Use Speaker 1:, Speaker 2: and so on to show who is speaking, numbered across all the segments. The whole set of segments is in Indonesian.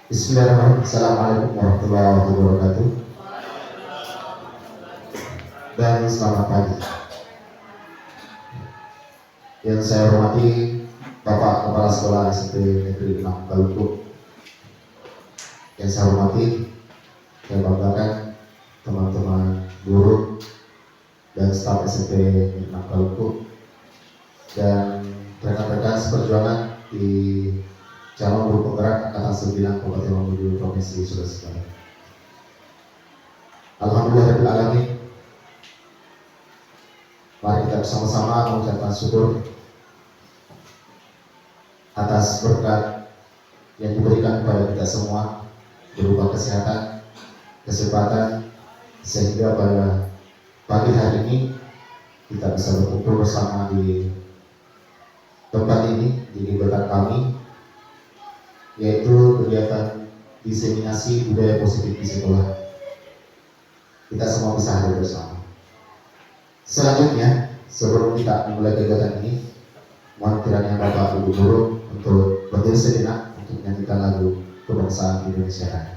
Speaker 1: Bismillahirrahmanirrahim. Assalamualaikum warahmatullahi wabarakatuh. Dan selamat pagi. Yang saya hormati Bapak Kepala Sekolah SMP Negeri 6 Galunggung. Yang saya hormati, saya banggakan teman-teman guru dan staf SMP Negeri 6 Galunggung dan rekan-rekan seperjuangan di calon guru penggerak Angkatan 9 Kabupaten Mamuju Provinsi Sulawesi Selatan. Alhamdulillahirabbil alamin. Mari kita bersama-sama mengucapkan syukur atas berkat yang diberikan kepada kita semua berupa kesehatan, kesempatan, sehingga pada pagi hari ini kita bisa berkumpul bersama di tempat ini, di kegiatan kami, yaitu kegiatan diseminasi budaya positif di sekolah. Kita semua bisa hadir bersama. Selanjutnya, sebelum kita memulai kegiatan ini, mohon kiranya Bapak Ibu guru untuk berdiri sejenak untuk menyanyikan lagu kebangsaan Indonesia Raya.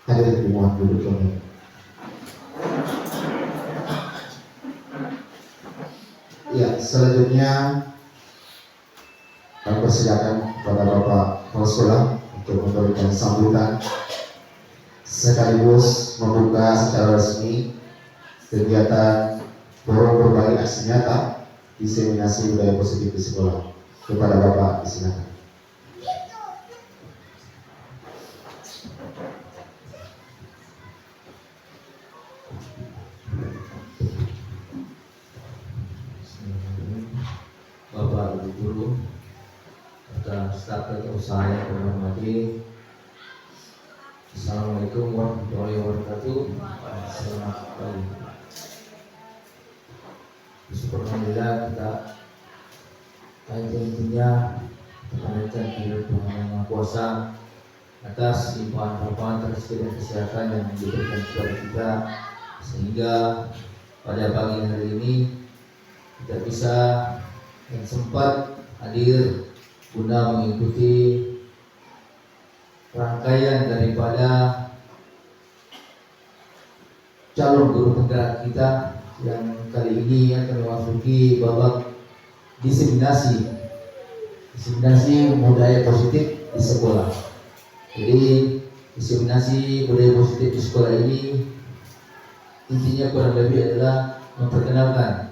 Speaker 1: Hadirin dimohon duduk kembali. Ya, selanjutnya kami persilakan kepada Bapak Kepala Sekolah untuk memberikan sambutan sekaligus membuka secara resmi kegiatan forum berbagi aksi nyata diseminasi budaya positif di sekolah. Kepada Bapak, disilakan.
Speaker 2: Bapak Ibu guru serta staf dan usaha yang kami hormati, Assalamualaikum warahmatullahi wabarakatuh. Selamat pagi. Alhamdulillah kita tentunya menandakan hidup Tuhan Yang Maha Kuasa atas limpahan rahmat dan kesehatan yang diberikan kepada kita, sehingga pada pagi hari ini kita bisa dan sempat hadir guna mengikuti rangkaian daripada calon guru penggerak kita yang kali ini akan memasuki babak diseminasi budaya positif di sekolah. Jadi diseminasi budaya positif di sekolah ini intinya kurang lebih adalah memperkenalkan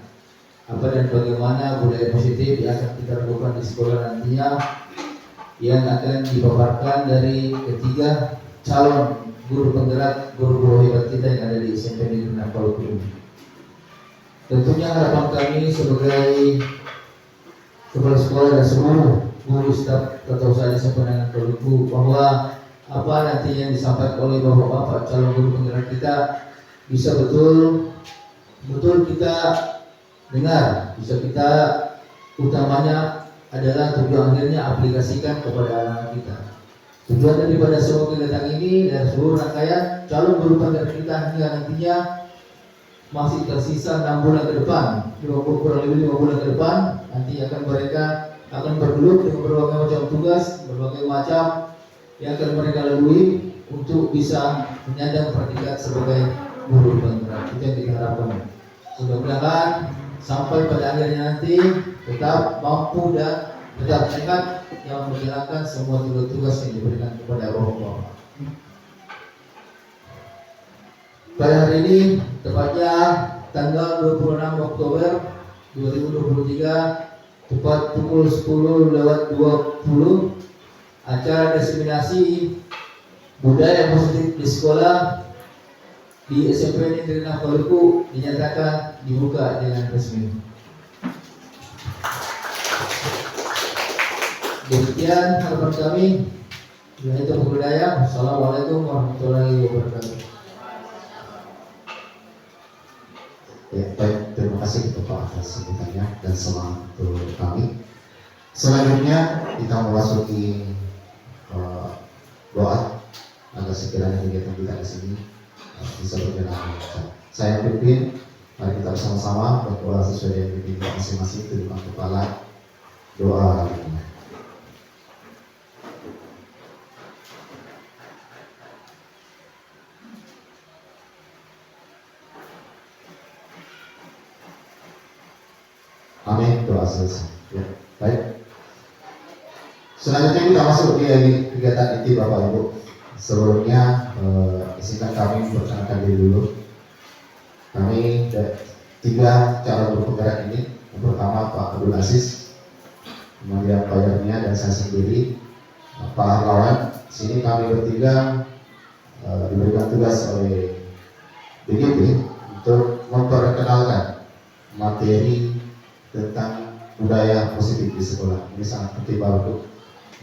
Speaker 2: apa dan bagaimana budaya positif yang akan kita lakukan di sekolah nantinya yang akan dipaparkan dari ketiga calon guru penggerak guru-guru hebat kita yang ada di SMP Negeri 6 Paluku ini. Tentunya harapan kami sebagai kepala sekolah dan seluruh guru staf atau saya sepenangan Paluku bahwa apa nanti yang disampaikan oleh bapak-bapak calon guru penggerak kita bisa betul kita dengar, bisa kita utamanya adalah tujuan akhirnya aplikasikan kepada anak-anak kita. Tujuan daripada semua kegiatan ini dan seluruh rangkaian calon guru penggerak kita hingga nantinya masih tersisa 6 bulan ke depan, kurang lebih 5 bulan ke depan, nanti mereka akan bergelut dengan berbagai macam tugas, berbagai macam yang akan mereka lalui untuk bisa menyandang predikat sebagai guru penggerak. Itu yang kita harapkan. Mudah-mudahan sampai pada akhirnya nanti tetap mampu dan tetap sehat yang menjalankan semua tugas-tugas yang diberikan kepada bapak-bapak. Pada hari ini, tepatnya tanggal 26 Oktober 2023, tepat pukul 10:20, acara diseminasi budaya positif di sekolah di SMP Negeri 6 Paluku dinyatakan dibuka dengan resmi. Demikian harapan kami. Bila itu budaya. Assalamualaikum warahmatullahi wabarakatuh.
Speaker 1: Ya, baik, terima kasih Bapak atas sambutannya dan semangat untuk kami. Selanjutnya kita memasuki doa agar sekiranya kegiatan kita di sini bisa berjalan lancar. Saya pimpin, mari kita bersama-sama berdoa sesuai dengan pimpin masing-masing di depan kepala. Doa kita. Amin, doa selesai. Ya, baik. Selanjutnya kita masuk di kegiatan inti Bapak Ibu. Sebelumnya izinkan kami memperkenalkan diri dulu. Kami tiga calon guru penggerak ini. Yang pertama Pak Abdul Aziz, kemudian Pak Yarnia dan saya sendiri, Pak Harlawan. Sini kami bertiga diberikan tugas oleh BGP untuk memperkenalkan materi tentang budaya positif di sekolah. Ini sangat penting Bapak.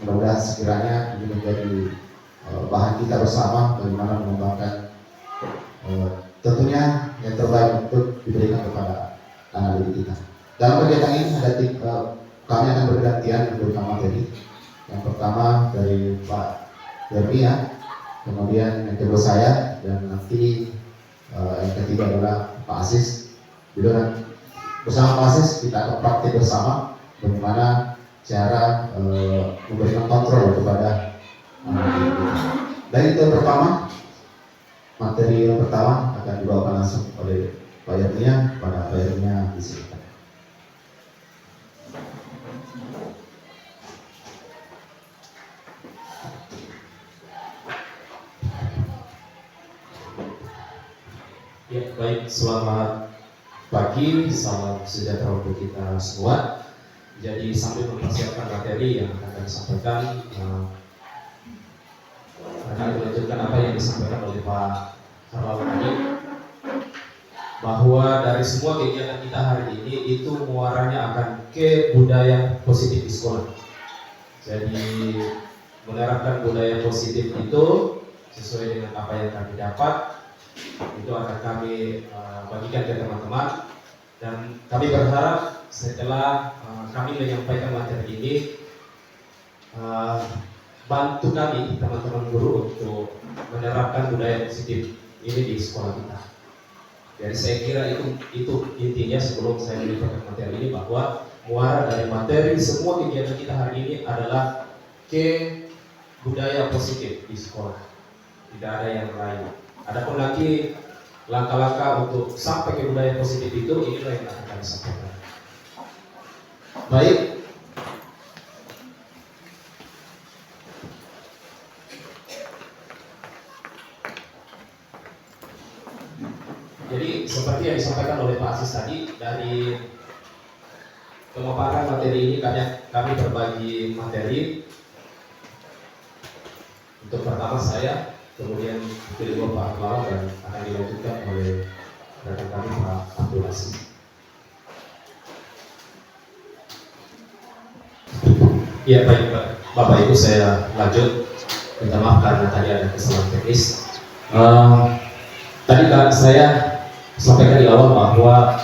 Speaker 1: Mudah-mudahan sekiranya ini menjadi bahan kita bersama bagaimana mengembangkan tentunya yang terbaik untuk diberikan kepada anak didik kita. Dalam kegiatan ini kami akan bergantian memberikan materi. Yang pertama dari Pak Dermia, kemudian yang kedua saya, dan nanti yang ketiga adalah Pak Aziz. Bersama Pak Aziz kita akan praktik bersama bagaimana cara memberikan kontrol kepada anak didik kita. Dari itu pertama, materi yang pertama akan dibawakan langsung oleh Pak Yarnia pada Pak Yarnia di sini.
Speaker 3: Ya, baik, selamat pagi, salam sejahtera untuk kita semua. Jadi sambil mempersiapkan materi yang akan kami sampaikan, akan melanjutkan apa yang disampaikan oleh Pak Harlawan tadi, bahwa dari semua kegiatan kita hari ini itu muaranya akan ke budaya positif di sekolah. Jadi menerapkan budaya positif itu sesuai dengan apa yang kami dapat, itu akan kami bagikan ke teman-teman, dan kami berharap setelah kami menyampaikan materi ini bantu kami teman-teman guru untuk menerapkan budaya positif ini di sekolah kita. Jadi saya kira itu intinya sebelum saya menyampaikan materi ini, bahwa muara dari materi semua kegiatan kita hari ini adalah ke budaya positif di sekolah, tidak ada yang lain. Adapun lagi langkah-langkah untuk sampai ke budaya positif itu, inilah yang akan kami sampaikan. Baik. Jadi seperti yang disampaikan oleh Pak Aziz tadi, dari memaparkan materi ini kami berbagi materi. Untuk pertama saya, kemudian kedua Pak Akmal, dan akan dilanjutkan oleh rekan kami Pak Abdul Aziz. Ya baik Bapak Ibu, saya lanjut. Minta maaf karena tadi ada kesalahan teknis. Tadi saya sampaikan di awal bahwa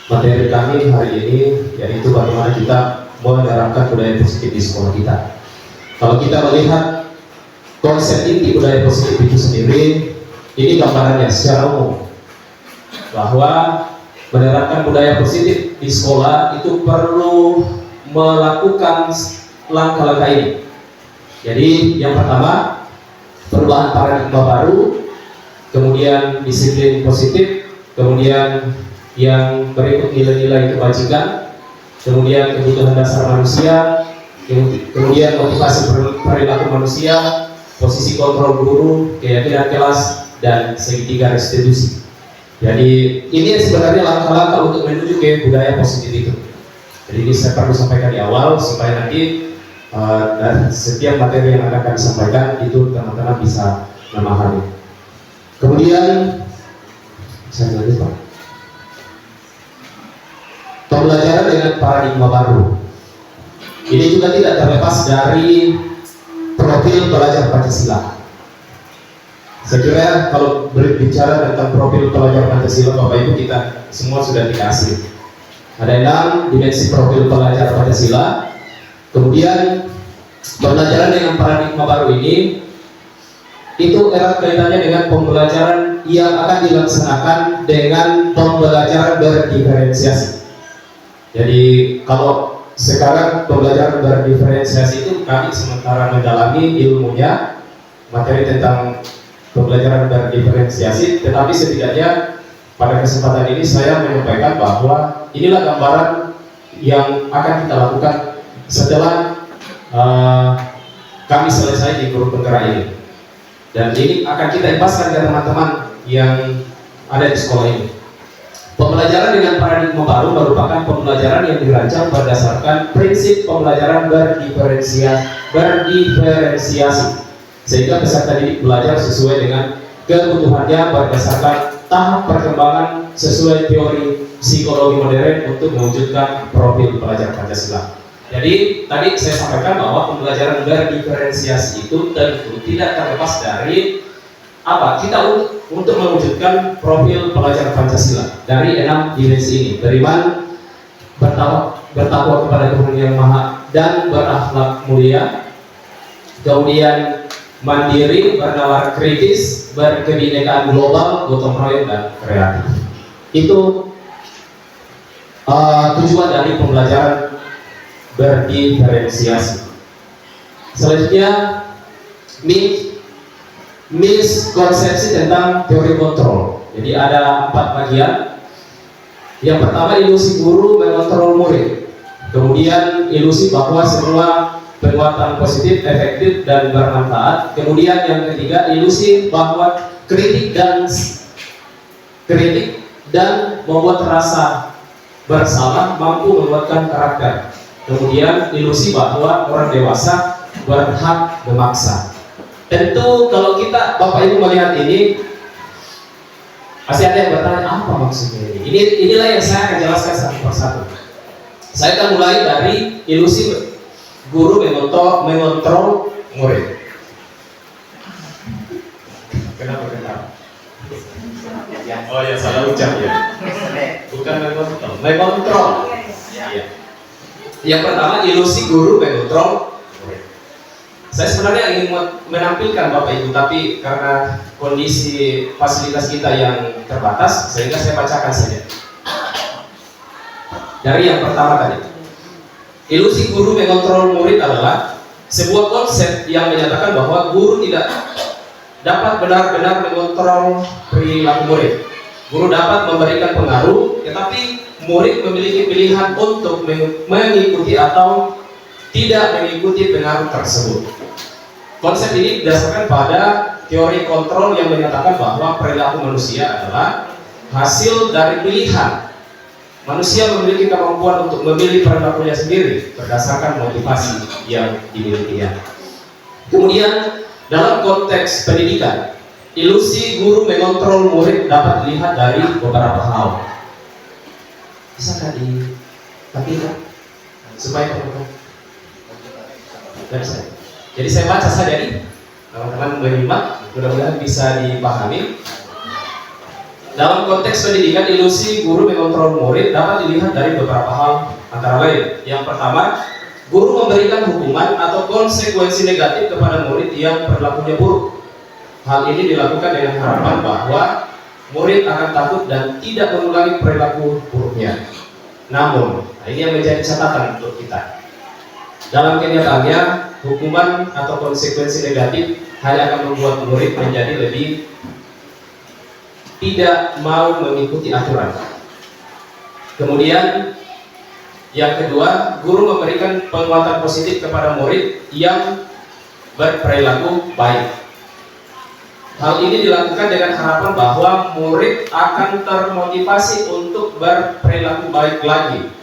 Speaker 3: materi kami hari ini yaitu bagaimana kita menerapkan budaya positif di sekolah kita. Kalau kita melihat konsep inti budaya positif itu sendiri, ini gambarannya secara umum bahwa menerapkan budaya positif di sekolah itu perlu melakukan langkah-langkah ini. Jadi yang pertama, perubahan paradigma baru, kemudian disiplin positif, kemudian yang berikut nilai-nilai kebajikan, kemudian kebutuhan dasar manusia, kemudian motivasi perilaku manusia, posisi kontrol guru, keyakinan kelas, dan segitiga restitusi. Jadi ini sebenarnya langkah-langkah untuk menuju ke budaya positif itu. Jadi ini saya perlu sampaikan di awal supaya nanti dari setiap materi yang akan kami sampaikan itu teman-teman bisa memahami. Kemudian saya lanjut Pak. Pembelajaran dengan paradigma baru. Ini juga tidak terlepas dari profil pelajar Pancasila. Saya kira kalau berbicara tentang profil pelajar Pancasila, Bapak Ibu kita semua sudah dikasih. Ada 6 dimensi profil pelajar Pancasila. Kemudian pembelajaran dengan paradigma baru ini itu erat kaitannya dengan pembelajaran yang akan dilaksanakan dengan pembelajaran berdiferensiasi. Jadi kalau sekarang pembelajaran berdiferensiasi itu kami sementara mendalami ilmunya, materi tentang pembelajaran berdiferensiasi, tetapi setidaknya pada kesempatan ini saya menyampaikan bahwa inilah gambaran yang akan kita lakukan setelah kami selesai di guru penggerak ini. Dan ini akan kita impaskan ke teman-teman yang ada di sekolah ini. Pembelajaran dengan paradigma baru merupakan pembelajaran yang dirancang berdasarkan prinsip pembelajaran berdiferensiasi, sehingga peserta didik belajar sesuai dengan kebutuhannya berdasarkan tahap perkembangan sesuai teori psikologi modern untuk mewujudkan profil pelajar Pancasila. Jadi tadi saya sampaikan bahwa pembelajaran berdiferensiasi itu tentu tidak terlepas dari apa kita untuk mewujudkan profil pelajar Pancasila dari 6 dimensi ini: beriman, bertakwa kepada Tuhan Yang Maha dan berakhlak mulia, kemudian mandiri, bernalar kritis, berkebinekaan global, gotong royong, dan kreatif. Itu tujuan dari pembelajaran berdiferensiasi. Selanjutnya, miskonsepsi tentang teori kontrol. Jadi ada 4 bagian. Yang pertama, ilusi guru mengontrol murid. Kemudian ilusi bahwa semua penguatan positif, efektif, dan bermanfaat. Kemudian yang ketiga, ilusi bahwa kritik dan membuat rasa bersalah mampu menguatkan karakter. Kemudian ilusi bahwa orang dewasa berhak memaksa. Tentu kalau kita Bapak Ibu melihat ini, pasti ada yang bertanya apa maksudnya ini. Inilah yang saya akan jelaskan satu persatu. Saya akan mulai dari ilusi guru mengontrol murid. Kenapa? Oh ya, salah ucap ya. Bukan mengontrol. Ya. Yang pertama, ilusi guru mengontrol murid. Saya sebenarnya ingin menampilkan Bapak Ibu, tapi karena kondisi fasilitas kita yang terbatas, sehingga saya bacakan saja. Dari yang pertama tadi, ilusi guru mengontrol murid adalah sebuah konsep yang menyatakan bahwa guru tidak dapat benar-benar mengontrol perilaku murid. Guru dapat memberikan pengaruh, tetapi murid memiliki pilihan untuk mengikuti atau tidak mengikuti pengaruh tersebut. Konsep ini berdasarkan pada teori kontrol yang menyatakan bahwa perilaku manusia adalah hasil dari pilihan Manusia memiliki kemampuan untuk memilih perilakunya sendiri berdasarkan motivasi yang dimilikinya. Kemudian dalam konteks pendidikan, ilusi guru mengontrol murid dapat dilihat dari beberapa hal. Bisakah ditampilkan supaya teman-teman bisa? Jadi saya baca saja nih, teman-teman menyimak, mudah-mudahan bisa dipahami. Dalam konteks pendidikan, ilusi guru mengontrol murid dapat dilihat dari beberapa hal, antara lain. Yang pertama, guru memberikan hukuman atau konsekuensi negatif kepada murid yang perilakunya buruk. Hal ini dilakukan dengan harapan bahwa murid akan takut dan tidak mengulangi perilaku buruknya. Namun, ini yang menjadi catatan untuk kita. Dalam kenyataannya, hukuman atau konsekuensi negatif hanya akan membuat murid menjadi lebih tidak mau mengikuti aturan. Kemudian yang kedua, guru memberikan penguatan positif kepada murid yang berperilaku baik. Hal ini dilakukan dengan harapan bahwa murid akan termotivasi untuk berperilaku baik lagi.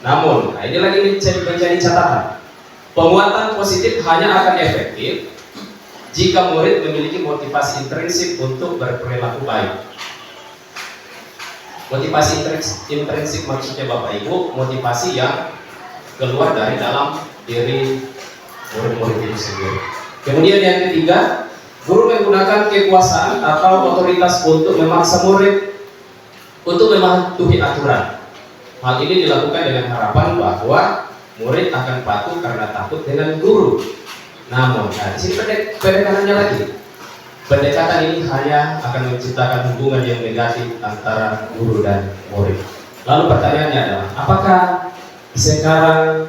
Speaker 3: Namun, ini lagi menjadi catatan. Penguatan positif hanya akan efektif jika murid memiliki motivasi intrinsik untuk berperilaku baik. Motivasi intrinsik maksudnya Bapak Ibu, motivasi yang keluar dari dalam diri murid-murid itu sendiri. Kemudian yang ketiga, guru menggunakan kekuasaan atau otoritas untuk memaksa murid untuk mematuhi aturan. Hal ini dilakukan dengan harapan bahwa murid akan patuh karena takut dengan guru. Namun, di sini pendekatannya lagi. Pendekatan ini hanya akan menciptakan hubungan yang negatif antara guru dan murid. Lalu pertanyaannya adalah, apakah sekarang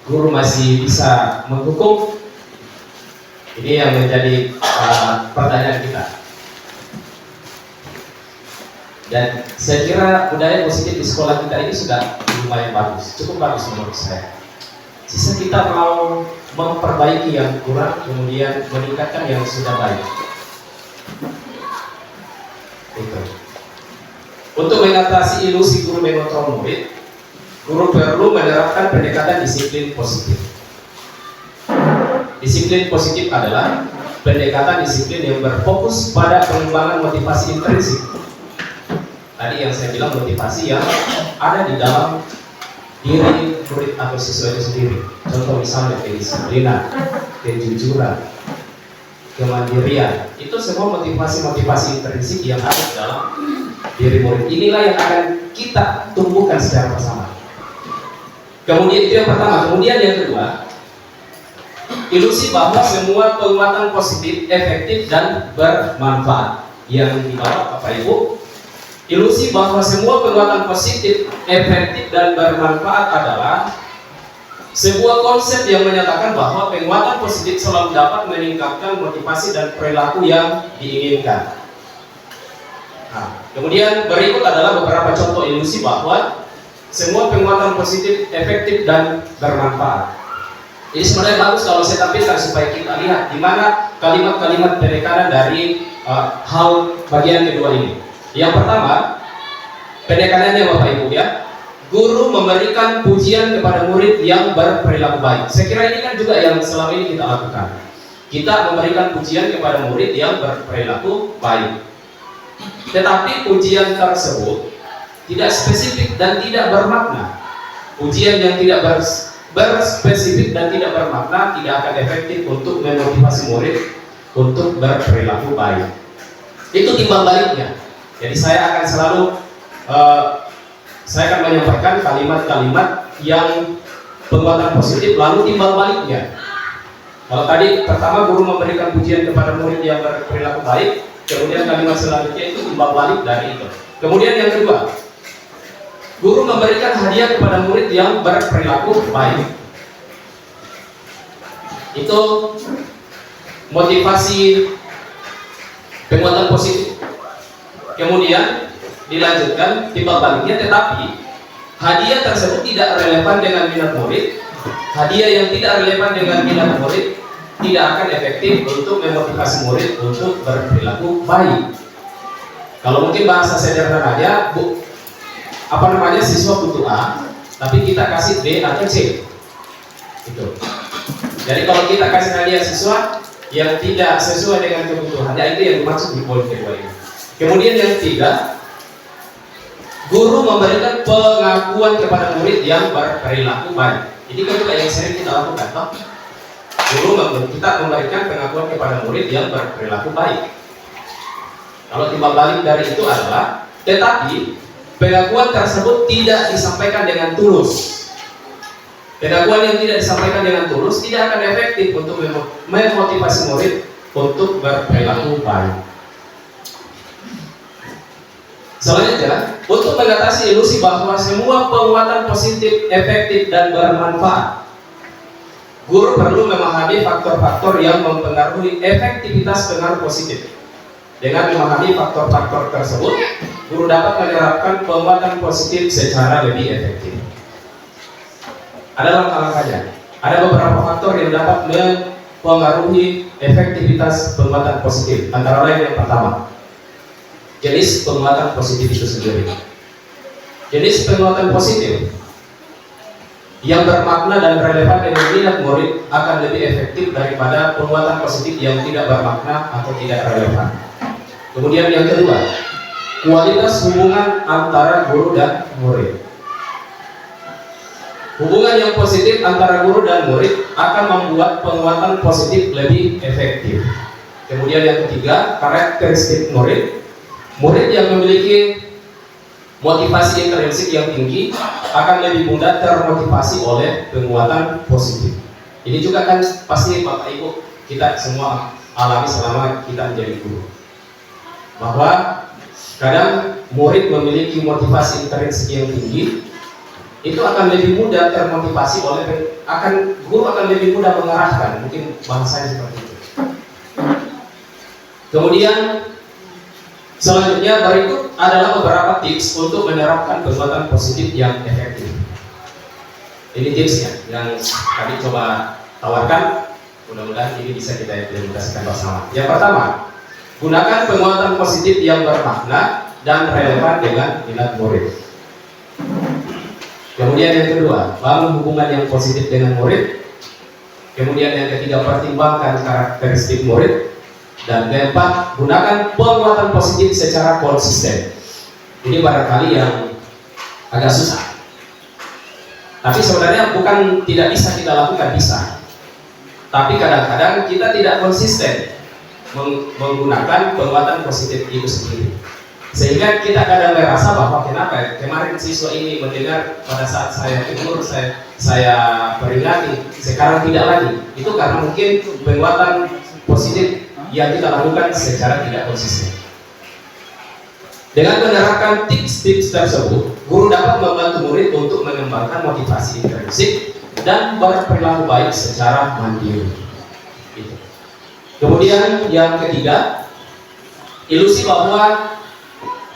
Speaker 3: guru masih bisa menghukum? Ini yang menjadi pertanyaan kita. Dan saya kira budaya positif di sekolah kita ini sudah lumayan bagus, cukup bagus menurut saya. Sisa kita mau memperbaiki yang kurang, kemudian meningkatkan yang sudah baik. Itu. Untuk mengatasi ilusi guru mengontrol murid, guru perlu menerapkan pendekatan disiplin positif. Disiplin positif adalah pendekatan disiplin yang berfokus pada pengembangan motivasi intrinsik. Tadi yang saya bilang motivasi yang ada di dalam diri murid atau siswa itu sendiri. Contoh misalnya kedisiplinan, kejujuran, kemandirian, itu semua motivasi-motivasi intrinsik yang ada di dalam diri murid. Inilah yang akan kita tumbuhkan secara bersama. Kemudian itu yang pertama. Kemudian yang kedua, ilusi bahwa semua penguatan positif, efektif dan bermanfaat. Yang dibawa Bapak Ibu, ilusi bahwa semua penguatan positif, efektif dan bermanfaat adalah sebuah konsep yang menyatakan bahwa penguatan positif selalu dapat meningkatkan motivasi dan perilaku yang diinginkan. Nah, kemudian berikut adalah beberapa contoh ilusi bahwa semua penguatan positif, efektif dan bermanfaat. Ini sebenarnya bagus kalau saya tampilkan supaya kita lihat di mana kalimat-kalimat penekanan dari hal bagian kedua ini. Yang pertama, penekanannya Bapak Ibu ya. Guru memberikan pujian kepada murid yang berperilaku baik. Saya kira ini kan juga yang selama ini kita lakukan. Kita memberikan pujian kepada murid yang berperilaku baik. Tetapi pujian tersebut tidak spesifik dan tidak bermakna. Pujian yang tidak berspesifik dan tidak bermakna tidak akan efektif untuk memotivasi murid untuk berperilaku baik. Itu timbal baliknya. Jadi saya akan selalu saya akan menyampaikan kalimat-kalimat yang penguatan positif lalu timbal baliknya. Kalau tadi pertama guru memberikan pujian kepada murid yang berperilaku baik, kemudian kalimat selanjutnya itu timbal balik dari itu. Kemudian yang kedua, guru memberikan hadiah kepada murid yang berperilaku baik. Itu motivasi penguatan positif. Kemudian dilanjutkan timbal baliknya, tetapi hadiah tersebut tidak relevan dengan minat murid. Hadiah yang tidak relevan dengan minat murid tidak akan efektif untuk memotivasi murid untuk berperilaku baik. Kalau mungkin bahasa sederhananya, siswa butuh A, tapi kita kasih B atau C. Itu. Jadi kalau kita kasih hadiah siswa yang tidak sesuai dengan kebutuhannya, itu yang dimaksud di poin kedua ini. Kemudian yang ketiga, guru memberikan pengakuan kepada murid yang berperilaku baik. Ini kan juga yang sering kita lakukan, toh? Kita memberikan pengakuan kepada murid yang berperilaku baik. Kalau timbal balik dari itu adalah, tetapi pengakuan tersebut tidak disampaikan dengan tulus. Pengakuan yang tidak disampaikan dengan tulus tidak akan efektif untuk memotivasi murid untuk berperilaku baik. Selanjutnya, untuk mengatasi ilusi bahwa semua penguatan positif efektif dan bermanfaat, guru perlu memahami faktor-faktor yang mempengaruhi efektivitas pengaruh positif. Dengan memahami faktor-faktor tersebut, guru dapat menerapkan penguatan positif secara lebih efektif. Ada langkah-langkahnya. Ada beberapa faktor yang dapat mempengaruhi efektivitas penguatan positif. Antara lain yang pertama, jenis penguatan positif itu sendiri. Jenis penguatan positif yang bermakna dan relevan dengan minat murid akan lebih efektif daripada penguatan positif yang tidak bermakna atau tidak relevan. Kemudian yang kedua, kualitas hubungan antara guru dan murid. Hubungan yang positif antara guru dan murid akan membuat penguatan positif lebih efektif. Kemudian yang ketiga, karakteristik murid. Murid yang memiliki motivasi intrinsik yang tinggi akan lebih mudah termotivasi oleh penguatan positif. Ini juga kan pasti Bapak Ibu kita semua alami selama kita menjadi guru, bahwa kadang murid memiliki motivasi intrinsik yang tinggi, itu akan lebih mudah termotivasi oleh guru akan lebih mudah mengarahkan, mungkin bahasanya seperti itu. Kemudian selanjutnya berikut adalah beberapa tips untuk menerapkan penguatan positif yang efektif. Ini tipsnya yang kami coba tawarkan, mudah-mudahan ini bisa kita implementasikan bersama. Yang pertama, gunakan penguatan positif yang bermakna dan relevan dengan minat murid. Kemudian yang kedua, bangun hubungan yang positif dengan murid. Kemudian yang ketiga, pertimbangkan karakteristik murid. Dan keempat, gunakan penguatan positif secara konsisten. Ini barangkali yang agak susah, tapi sebenarnya bukan tidak bisa kita lakukan, bisa. Tapi kadang-kadang kita tidak konsisten menggunakan penguatan positif itu sendiri, sehingga kita kadang merasa bahwa kenapa kemarin siswa ini mendengar pada saat saya tegur, saya peringati, sekarang tidak lagi. Itu karena mungkin penguatan positif yang kita lakukan secara tidak konsisten. Dengan menerapkan tips-tips tersebut, guru dapat membantu murid untuk mengembangkan motivasi intrinsik dan berperilaku baik secara mandiri. Kemudian yang ketiga, ilusi bahwa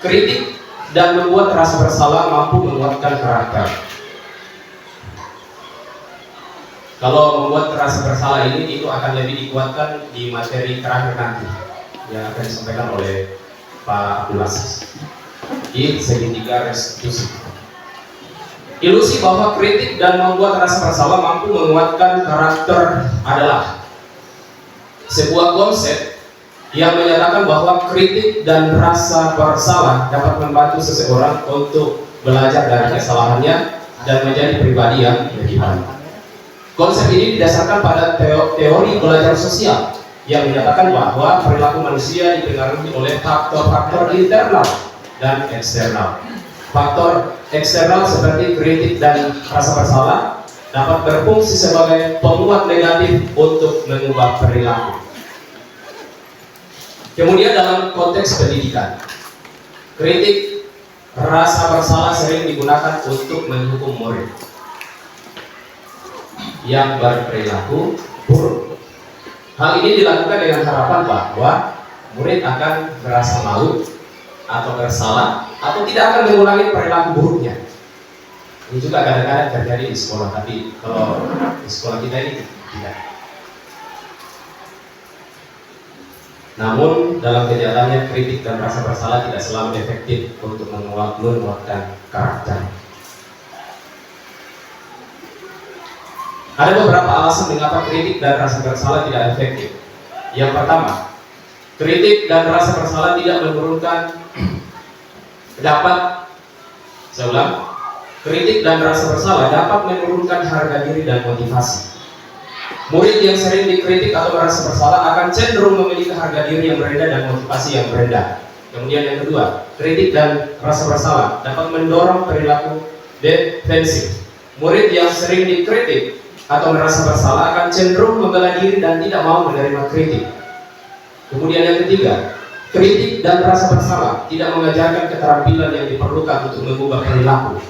Speaker 3: kritik dan membuat rasa bersalah mampu menguatkan karakter. Kalau membuat rasa bersalah ini, itu akan lebih dikuatkan di materi terakhir nanti yang akan disampaikan oleh Pak Abdul Aziz di segitiga restitusi. Ilusi bahwa kritik dan membuat rasa bersalah mampu menguatkan karakter adalah sebuah konsep yang menyatakan bahwa kritik dan rasa bersalah dapat membantu seseorang untuk belajar dari kesalahannya dan menjadi pribadi yang lebih baik. Konsep ini didasarkan pada teori belajar sosial yang menyatakan bahwa perilaku manusia dipengaruhi oleh faktor-faktor internal dan eksternal. Faktor eksternal seperti kritik dan rasa bersalah dapat berfungsi sebagai penguat negatif untuk mengubah perilaku. Kemudian dalam konteks pendidikan, kritik rasa bersalah sering digunakan untuk menghukum murid yang berperilaku buruk. Hal ini dilakukan dengan harapan bahwa murid akan merasa malu atau bersalah atau tidak akan mengulangi perilaku buruknya. Ini juga kadang-kadang terjadi di sekolah, tapi kalau di sekolah kita ini tidak. Namun dalam kenyataannya kritik dan rasa bersalah tidak selalu efektif untuk menguatkan karakter. Ada beberapa alasan mengapa kritik dan rasa bersalah tidak efektif. Yang pertama, kritik dan rasa bersalah tidak menurunkan kritik dan rasa bersalah dapat menurunkan harga diri dan motivasi. Murid yang sering dikritik atau merasa bersalah akan cenderung memiliki harga diri yang rendah dan motivasi yang rendah. Kemudian yang kedua, kritik dan rasa bersalah dapat mendorong perilaku defensif. Murid yang sering dikritik atau merasa bersalah akan cenderung membela diri dan tidak mau menerima kritik. Kemudian yang ketiga, kritik dan rasa bersalah tidak mengajarkan keterampilan yang diperlukan untuk mengubah perilaku.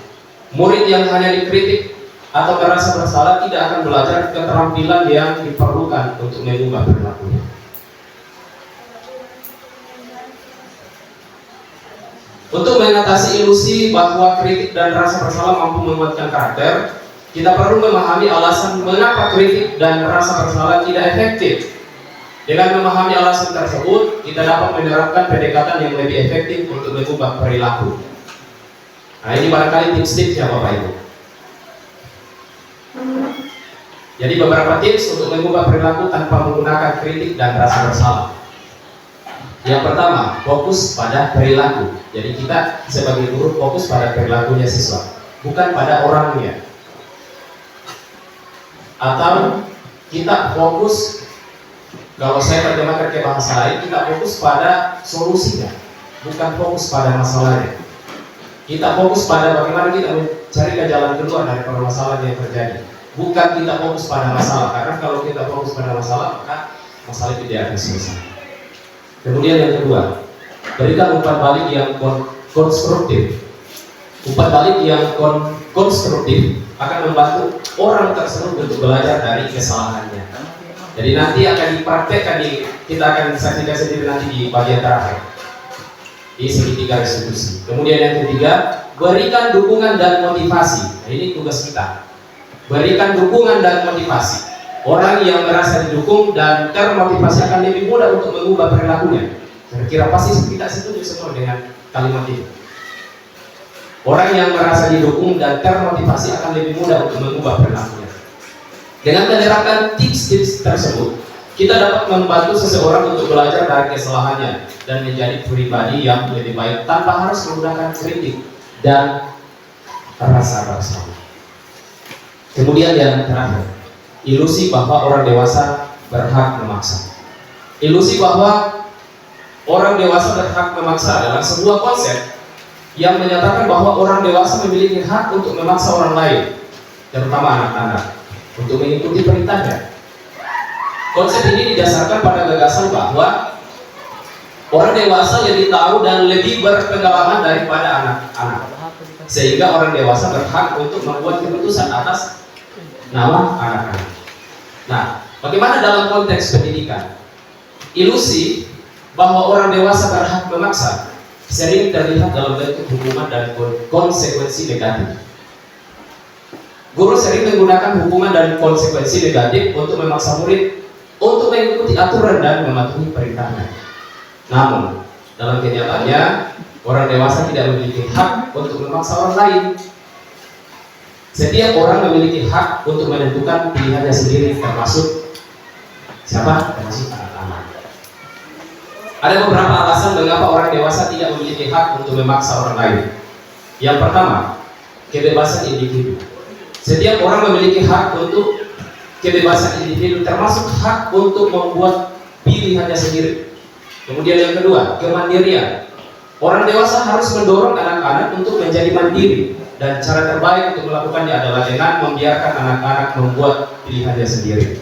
Speaker 3: Murid yang hanya dikritik atau merasa bersalah tidak akan belajar keterampilan yang diperlukan untuk mengubah perilakunya. Untuk mengatasi ilusi bahwa kritik dan rasa bersalah mampu menguatkan karakter, kita perlu memahami alasan mengapa kritik dan rasa bersalah tidak efektif. Dengan memahami alasan tersebut, kita dapat menerapkan pendekatan yang lebih efektif untuk mengubah perilaku. Nah, ini barangkali tips-tips ya Bapak Ibu. Jadi beberapa tips untuk mengubah perilaku tanpa menggunakan kritik dan rasa bersalah. Yang pertama, fokus pada perilaku. Jadi kita sebagai guru fokus pada perilakunya siswa, bukan pada orangnya. Atau kita fokus, kalau saya terjemahkan ke bahasa lain, kita fokus pada solusinya, bukan fokus pada masalahnya. Kita fokus pada bagaimana kita mencari jalan keluar dari permasalahan yang terjadi, bukan kita fokus pada masalah. Karena kalau kita fokus pada masalah, maka masalah itu tidak akan selesai. Kemudian yang kedua, berikan umpan balik yang konstruktif. Umpan balik yang konstruktif akan membantu orang tersebut untuk belajar dari kesalahannya. Jadi nanti akan dipraktekkan, kita akan saksikan sendiri nanti di bagian terakhir, di segitiga restitusi. Kemudian yang ketiga, berikan dukungan dan motivasi. Nah, ini tugas kita. Berikan dukungan dan motivasi. Orang yang merasa didukung dan termotivasi akan lebih mudah untuk mengubah perilakunya. Kira-kira pasti kita setuju semua dengan kalimat ini. Orang yang merasa didukung dan termotivasi akan lebih mudah untuk mengubah perilakunya. Dengan menerapkan tips-tips tersebut, kita dapat membantu seseorang untuk belajar dari kesalahannya dan menjadi pribadi yang lebih baik tanpa harus menggunakan kritik dan rasa bersalah. Kemudian yang terakhir, ilusi bahwa orang dewasa berhak memaksa. Ilusi bahwa orang dewasa berhak memaksa adalah sebuah konsep yang menyatakan bahwa orang dewasa memiliki hak untuk memaksa orang lain, terutama anak-anak, untuk mengikuti perintahnya. Konsep ini didasarkan pada gagasan bahwa orang dewasa lebih tahu dan lebih berpengalaman daripada anak-anak, sehingga orang dewasa berhak untuk membuat keputusan atas nama anak-anak. Nah, bagaimana dalam konteks pendidikan? Ilusi bahwa orang dewasa berhak memaksa sering terlihat dalam bentuk hukuman dan konsekuensi negatif. Guru sering menggunakan hukuman dan konsekuensi negatif untuk memaksa murid untuk mengikuti aturan dan mematuhi perintahnya. Namun, dalam kenyataannya, orang dewasa tidak memiliki hak untuk memaksa orang lain. Setiap orang memiliki hak untuk menentukan pilihannya sendiri, termasuk siapa? Termasuk anak-anak. Ada beberapa alasan mengapa orang dewasa tidak memiliki hak untuk memaksa orang lain. Yang pertama, kebebasan individu. Setiap orang memiliki hak untuk kebebasan individu, termasuk hak untuk membuat pilihannya sendiri. Kemudian yang kedua, kemandirian. Orang dewasa harus mendorong anak-anak untuk menjadi mandiri, dan cara terbaik untuk melakukannya adalah dengan membiarkan anak-anak membuat pilihannya sendiri.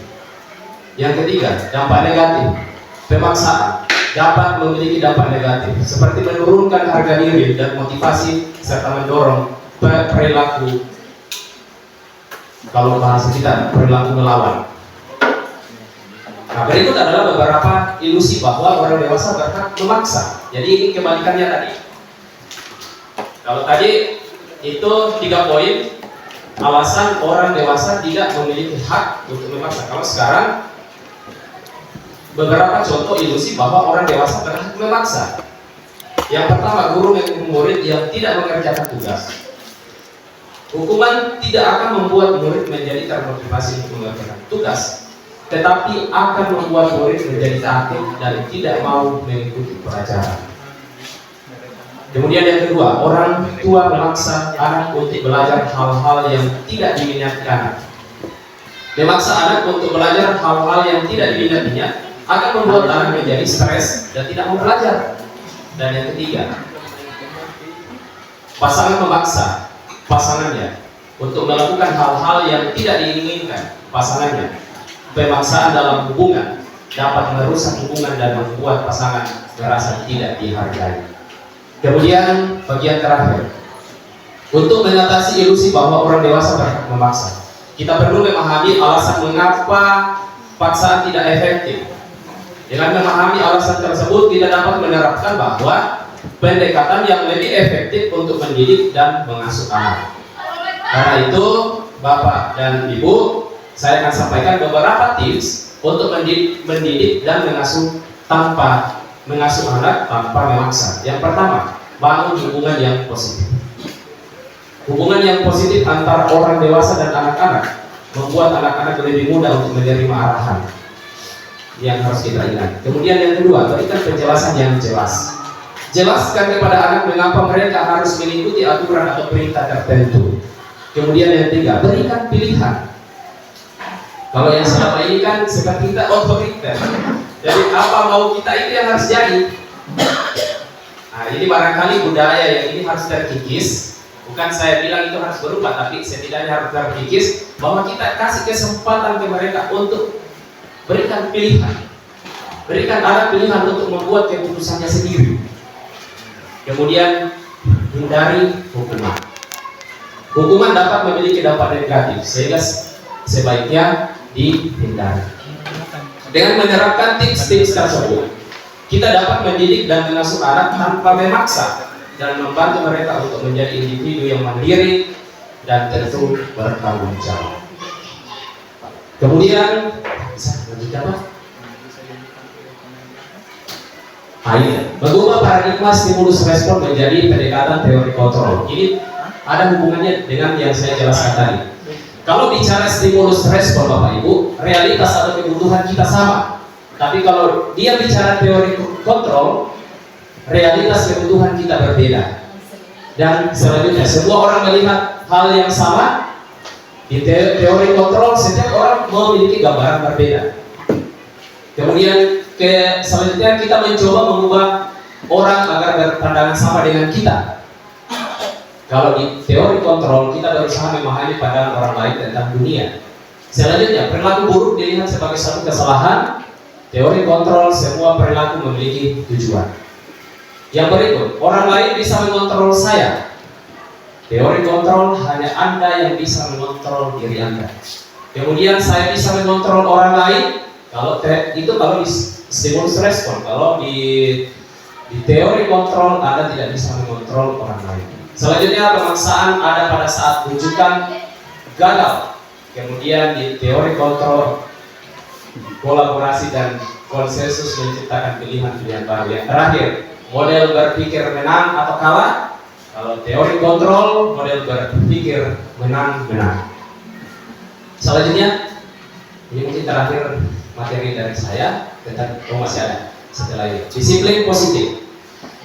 Speaker 3: Yang ketiga, dampak negatif. Pemaksaan dapat memiliki dampak negatif, seperti menurunkan harga diri dan motivasi, serta mendorong perilaku, kalau bahasa kita, perilaku melawan. Nah, berikut adalah beberapa ilusi bahwa orang dewasa berhak memaksa. Jadi ini kebalikannya tadi. Kalau tadi itu 3 poin alasan orang dewasa tidak memiliki hak untuk memaksa. Kalau sekarang beberapa contoh ilusi bahwa orang dewasa berhak memaksa. Yang pertama, guru menghukum murid yang tidak mengerjakan tugas. Hukuman tidak akan membuat murid menjadi termotivasi untuk mengerjakan tugas, tetapi akan membuat murid menjadi takut dan tidak mau mengikuti pelajaran. Kemudian yang kedua, orang tua memaksa anak untuk belajar hal-hal yang tidak diminatinya. Memaksa anak untuk belajar hal-hal yang tidak diminatinya akan membuat anak menjadi stres dan tidak mau belajar. Dan yang ketiga, pasangan memaksa pasangannya untuk melakukan hal-hal yang tidak diinginkan pasangannya. Pemaksaan dalam hubungan dapat merusak hubungan dan membuat pasangan merasa tidak dihargai. Kemudian bagian terakhir, untuk mengatasi ilusi bahwa orang dewasa berhak memaksa, kita perlu memahami alasan mengapa paksaan tidak efektif. Dengan memahami alasan tersebut, kita dapat menerapkan bahwa pendekatan yang lebih efektif untuk mendidik dan mengasuh anak. Karena itu, Bapak dan Ibu, saya akan sampaikan beberapa tips untuk mendidik dan mengasuh anak tanpa memaksa. Yang pertama, bangun hubungan yang positif. Hubungan yang positif antara orang dewasa dan anak-anak membuat anak-anak lebih mudah untuk menerima arahan yang harus kita ingat. Kemudian yang kedua, berikan penjelasan yang jelas. Jelaskan kepada anak mengapa mereka harus mengikuti aturan atau perintah tertentu. Kemudian yang ketiga, berikan pilihan. Kalau yang selama ini kan seperti kita otoriter. Jadi apa mau kita itu yang harus jadi. Nah, ini barangkali budaya yang ini harus terkikis. Bukan saya bilang itu harus berubah, tapi setidaknya harus terkikis bahwa kita kasih kesempatan ke mereka untuk berikan pilihan. Berikan anak pilihan untuk membuat keputusannya sendiri. Kemudian hindari hukuman. Hukuman dapat memiliki dampak negatif, sehingga sebaiknya dihindari. Dengan menerapkan tips-tips tersebut, kita dapat mendidik dan mengasuh anak tanpa memaksa dan membantu mereka untuk menjadi individu yang mandiri dan tentu bertanggung jawab. Kemudian bisa lanjutkan Pak? Mengubah paradigma stimulus respon menjadi pendekatan teori kontrol. Ini ada hubungannya dengan yang saya jelaskan tadi. Kalau bicara stimulus respon Bapak Ibu, realitas atau kebutuhan kita sama. Tapi kalau dia bicara teori kontrol, realitas kebutuhan kita berbeda. Dan selanjutnya, semua orang melihat hal yang sama. Di teori kontrol, setiap orang memiliki gambaran berbeda. Kemudian selanjutnya kita mencoba mengubah orang agar berpandangan sama dengan kita. Kalau di teori kontrol, kita berusaha memahami pandangan orang lain tentang dunia. Selanjutnya, perilaku buruk dilihat sebagai satu kesalahan. Teori kontrol, semua perilaku memiliki tujuan. Yang berikut, orang lain bisa mengontrol saya. Teori kontrol, hanya Anda yang bisa mengontrol diri Anda. Kemudian saya bisa mengontrol orang lain. Kalau di stimulus respon, kalau di teori kontrol Anda tidak bisa mengontrol orang lain. Selanjutnya, pemaksaan ada pada saat rujukan gagal. Kemudian di teori kontrol, kolaborasi dan konsensus menciptakan pilihan-pilihan baru. Yang terakhir, model berpikir menang atau kalah. Kalau teori kontrol, model berpikir menang-menang. Selanjutnya, ini mungkin terakhir materi dari saya tentang masih ada setelah ini. Disiplin positif.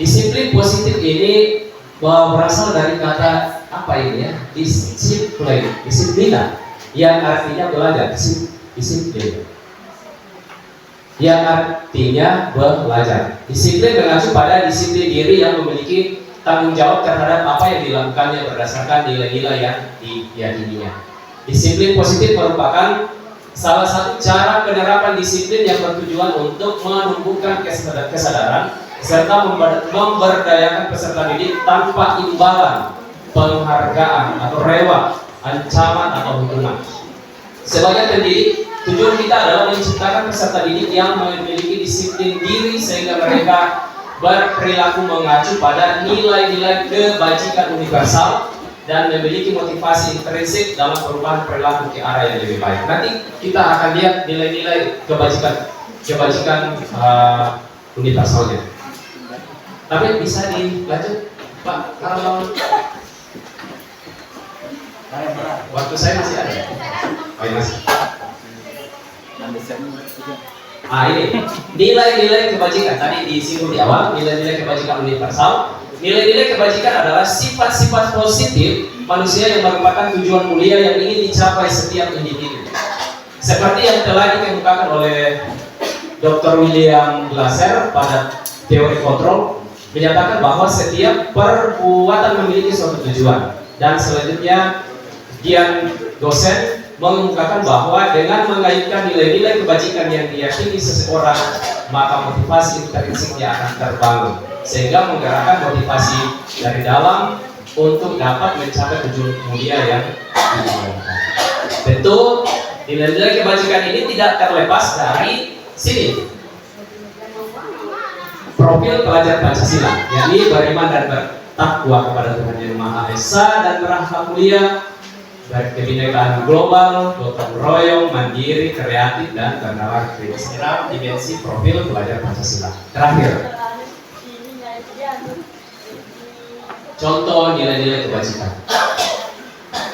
Speaker 3: Disiplin positif ini berasal dari kata apa ini ya? Disiplina, yang artinya belajar. Disiplin, yang artinya belajar. Disiplin mengacu pada disiplin diri yang memiliki tanggung jawab terhadap apa yang dilakukannya berdasarkan nilai-nilai yang diyakininya. Disiplin positif merupakan salah satu cara penerapan disiplin yang bertujuan untuk menumbuhkan kesadaran serta memberdayakan peserta didik tanpa imbalan, penghargaan atau reward, ancaman atau hukuman. Sebagai pendidik, tujuan kita adalah menciptakan peserta didik yang memiliki disiplin diri sehingga mereka berperilaku mengacu pada nilai-nilai kebajikan universal dan memiliki motivasi intrinsik dalam perubahan perilaku ke arah yang lebih baik. Nanti kita akan lihat nilai-nilai kebajikan kebajikan universalnya. Tapi bisa dilanjut, Pak, kalau waktu saya masih ada. Oh iya masih. Ini nilai-nilai kebajikan tadi disinggung di awal. Nilai-nilai kebajikan universal. Nilai-nilai kebajikan adalah sifat-sifat positif manusia yang merupakan tujuan mulia yang ingin dicapai setiap individu. Seperti yang telah dikemukakan oleh Dr. William Glasser pada teori kontrol, menyatakan bahwa setiap perbuatan memiliki suatu tujuan. Dan selanjutnya Gian dosen mengemukakan bahwa dengan mengaitkan nilai-nilai kebajikan yang diyakini seseorang, maka motivasi intrinsiknya akan terbangun, sehingga menggerakkan motivasi dari dalam untuk dapat mencapai tujuan mulia yang diinginkan. Tentu nilai-nilai kebajikan ini tidak terlepas dari sini, profil pelajar Pancasila, yakni beriman dan bertakwa kepada Tuhan Yang Maha Esa dan berakhlak mulia, berkebinekaan global, gotong royong, mandiri, kreatif, dan bernalar kritis. Kira dimensi profil pelajar Pancasila. Terakhir, contoh nilai-nilai kebajikan.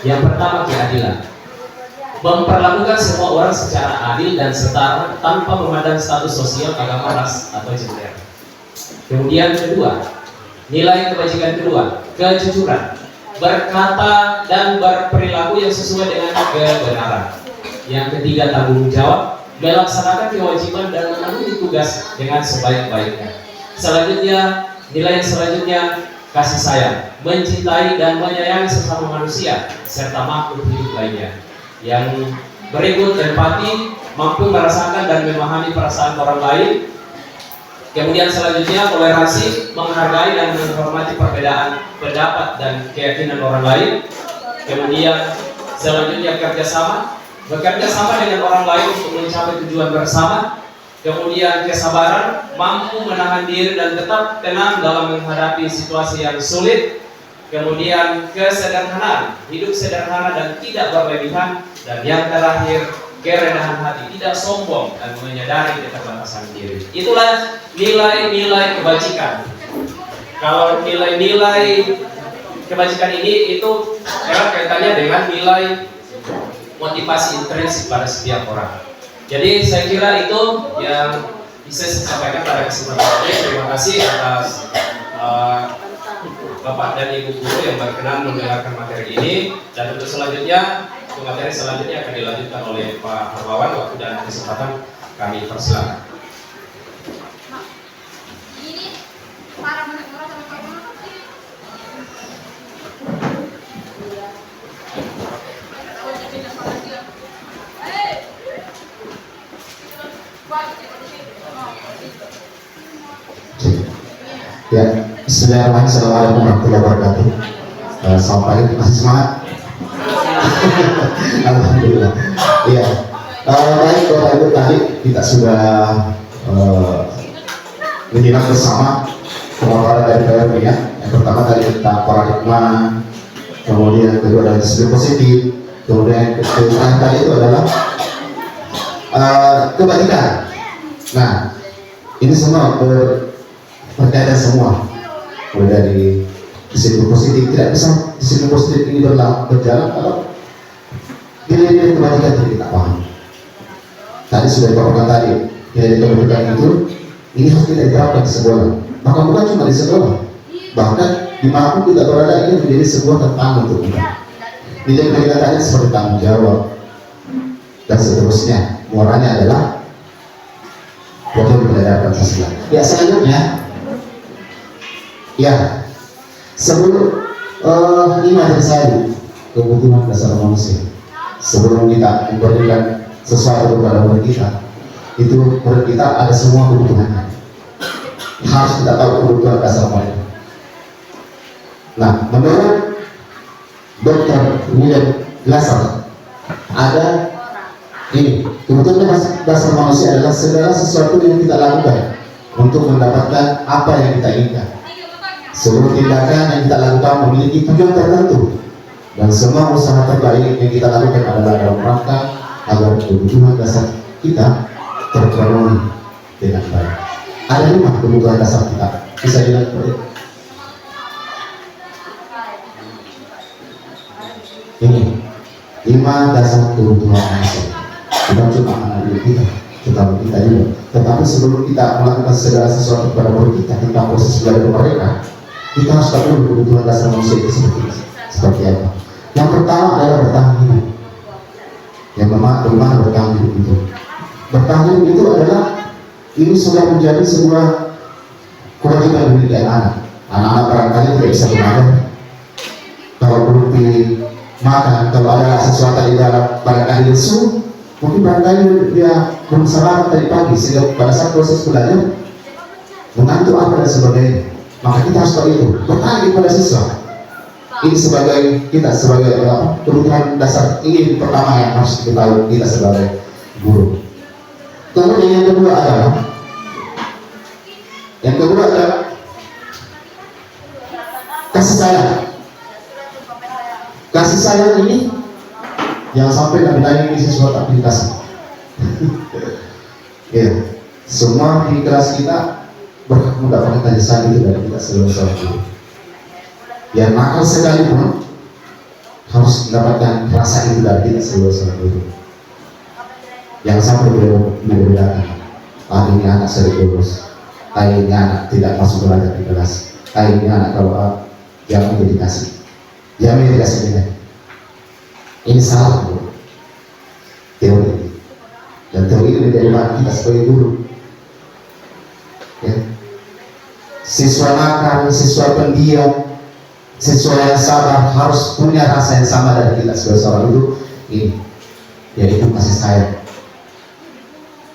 Speaker 3: Yang pertama, keadilan. Memperlakukan semua orang secara adil dan setara tanpa memandang status sosial, agama, ras, atau gender. Kemudian kedua, nilai kebajikan kedua, kejujuran. Berkata dan berperilaku yang sesuai dengan kebenaran. Yang ketiga, tanggung jawab, melaksanakan kewajiban dan memenuhi tugas dengan sebaik-baiknya. Selanjutnya, nilai yang selanjutnya, kasih sayang, mencintai dan menyayangi sesama manusia serta makhluk hidup lainnya. Yang berikut, empati, mampu merasakan dan memahami perasaan orang lain. Kemudian selanjutnya, toleransi, menghargai dan menghormati perbedaan pendapat dan keyakinan orang lain. Kemudian selanjutnya, kerjasama, bekerja sama dengan orang lain untuk mencapai tujuan bersama. Kemudian kesabaran, mampu menahan diri dan tetap tenang dalam menghadapi situasi yang sulit. Kemudian kesederhanaan, hidup sederhana dan tidak berlebihan. Dan yang terakhir, kerendahan hati, tidak sombong dan menyadari keterbatasan diri. Itulah nilai-nilai kebajikan. Kalau nilai-nilai kebajikan ini itu erat kaitannya dengan nilai motivasi intrinsik pada setiap orang. Jadi saya kira itu yang bisa saya sampaikan pada kesempatan ini. Terima kasih atas Bapak dan Ibu guru yang berkenan mendengarkan materi ini, dan untuk selanjutnya, materi selanjutnya akan dilanjutkan oleh Pak Hermawan. Waktu dan kesempatan kami persilakan.
Speaker 1: Ya, bismillahirrahmanirrahim. Assalamualaikum warahmatullahi wabarakatuh. Selamat pagi, masih semangat? Alhamdulillah. Iya. Baik, Bapak Ibu, tadi kita sudah menyimak bersama pemaparan dari PRB ya. Yang pertama tadi tentang paradigma, kemudian kedua adalah disiplin positif, kemudian yang tadi itu adalah kebajikan. Nah, ini semua berkaitan semua, mulai dari disiplin positif. Tidak bisa disiplin positif ini berjalan kalau nilai-nilai kebajikan tidak kita paham. Tadi sudah dipaparkan tadi, nilai kebajikan itu ini harus kita terapkan di sekolah. Maka bukan cuma di sekolah, bahkan dimanapun kita berada, ini menjadi sebuah tantangan untuk kita. Nilai kebajikan tadi seperti tanggung jawab dan seterusnya. Muaranya adalah profil pelajar Pancasila. Ya, selanjutnya, ya, sebelum ini materi saya, kebutuhan dasar manusia. Sebelum kita memberikan sesuatu kepada murid kita, itu murid kita ada semua kebutuhannya. Harus kita tahu kebutuhan dasar mereka. Nah, menurut Dr. William Glasser, ada ini kebutuhan dasar manusia adalah segala sesuatu yang kita lakukan untuk mendapatkan apa yang kita inginkan. Seluruh tindakan yang kita lakukan memiliki tujuan tertentu, dan semua usaha terbaik yang kita lakukan adalah dalam rangka agar kebutuhan dasar kita terpenuhi. dengan baik. Ada 5 kebutuhan dasar kita, bisa dilihat seperti itu. Ini 5 dasar kebutuhan dasar. Bukan cuma anak didik kita, tetapi kita juga. Tetapi sebelum kita melakukan segala sesuatu kepada murid kita tentang proses belajar mereka, kita harus tahu dulu kebutuhan dasar manusia itu seperti apa. Yang pertama adalah bertahan hidup. Yang bagaimana bertahan hidup itu? Bertahan hidup itu adalah ini sudah menjadi sebuah kewajiban dimiliki anak-anak. Anak-anak barangkali tidak bisa belajar. Kalau belum makan, kalau ada sesuatu di dalam barangkali lesu, mungkin barangkali dia belum sarapan tadi pagi, sehingga pada saat proses belajar mengantuk apa dan sebagainya. Maka kita harus tahu itu. Bertahan kepada siswa. Ini sebagai kita sebagai kebutuhan dasar ini pertama yang harus kita tahu kita sebagai guru. Kemudian yang kedua adalah kasih sayang. Kasih sayang ini yang sampai Nabi Nabi ini sesuatu aplikasi. Ya, semua di kelas kita berhak mendapatkan kasih sayang itu dari kita sebagai seorang guru. Yang nakal sekalipun harus mendapatkan rasa itu dari kita sebagai seorang guru. Yang sampai membedakan, ini anak sering bolos, ini anak tidak masuk belajar di kelas, ini anak kalau jangan dedikasi, jangan dedikasi ini. Ini salah, bro. Teori, dan teori ini menjadi bahan kita sebagai guru. Ya. Siswa nakal, siswa pendiam, siswa yang sabar harus punya rasa yang sama dari kita sebagai seorang guru. Ini, yaitu kasih sayang.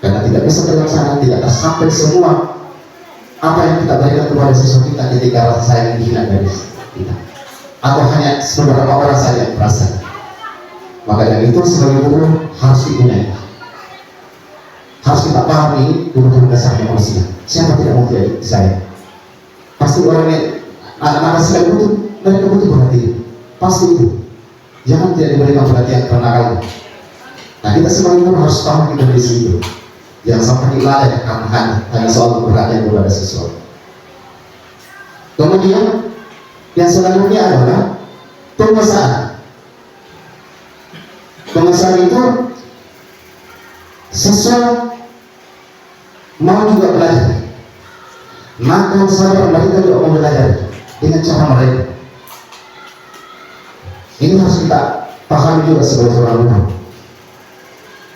Speaker 1: Karena tidak bisa terlaksana, tidak tersampai semua apa yang kita berikan kepada siswa kita ketika rasa sayang dihina dari kita, atau hanya beberapa orang saja yang merasa. Maka dari itu sebagai guru harus dipunyai, harus kita pahami kebutuhan dasarnya manusia. Siapa tidak mau jadi sayang? Pasti orangnya anak-anak sekali butuh, mereka butuh perhatian. Pasti itu. Jangan tidak diberikan perhatian karena kalau. Nah, kita sebagai guru harus paham kita di situ. Jangan sampai dilalai karena hanya soal perhatian kepada siswa. Kemudian yang selanjutnya adalah penguasaan. Penguasaan itu siswa mau juga belajar. Maka sabar mereka juga mau belajar dengan cara mereka. Ini harus kita pahami juga sebagai seorang guru.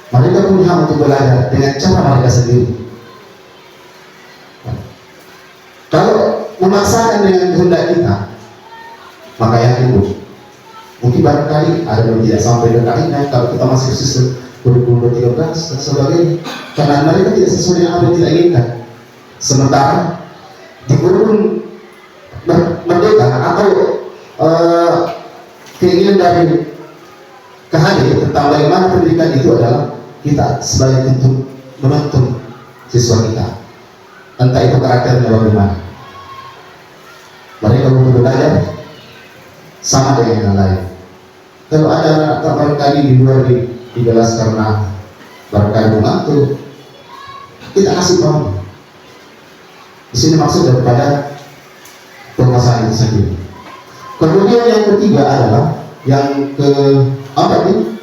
Speaker 1: Mereka punya hak untuk belajar dengan cara mereka sendiri. Kalau memaksakan dengan kehendak kita, maka yakin bu, mungkin barangkali ada yang tidak sampai ke kalinya kalau kita masih sistem kurikulum 13 dan sebagainya, karena mereka tidak sesuai dengan apa yang kita inginkan. Sementara di kurikulum merdeka atau keinginan dari KHD tentang bagaimana pendidikan itu adalah kita sebagai menuntun siswa kita, entah itu karakternya bagaimana. Mereka butuh belajar sama dengan yang lain. Kalau ada anak barangkali di luar di kelas karena barangkali mengantuk, kita kasih tahu. Di sini maksud daripada penguasaan itu sendiri. Kemudian yang ketiga adalah yang keempat ini.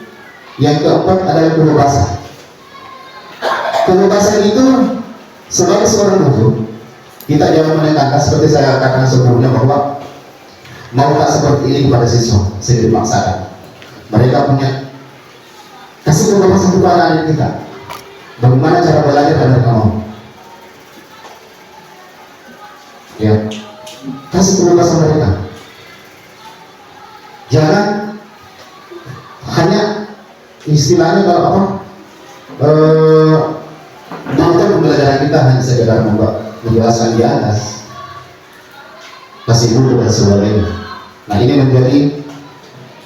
Speaker 1: Yang keempat adalah kebebasan. Kebebasan itu sebagai seorang guru, kita jangan menekankan seperti saya katakan sebelumnya bahwa mau tak seperti ini kepada siswa sehingga dipaksakan. Mereka punya kasih kebebasan kepada anak kita. Bagaimana cara belajar dan mereka mau. Ya, kasih kebebasan mereka. Jangan hanya istilahnya kalau apa nonton pembelajaran kita hanya sekedar menjelaskan di atas, kasih dulu dan sebagainya. Nah ini menjadi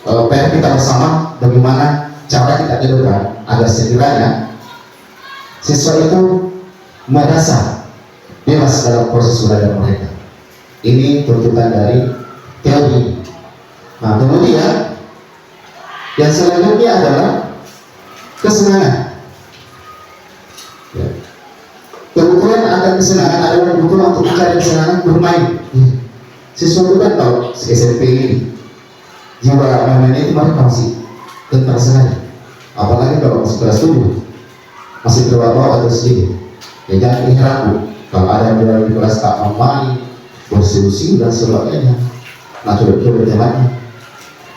Speaker 1: PR kita bersama bagaimana cara kita ke depan agar sekiranya siswa itu merasa bebas dalam proses belajar mereka. Ini tuntutan dari teori. Nah kemudian yang selanjutnya adalah kesenangan. Ya. kesenangan adalah kebutuhan untuk mencari kesenangan bermain. Siswa itu kan kalau SMP ini jiwa mainnya itu mereka masih tentang sekali. Apalagi kalau masih kelas 7 masih terbawa atau sedikit. Ya jangan heranku kalau ada yang di kelas tak mau main, bersolusi dan sebagainya. Nah coba temannya.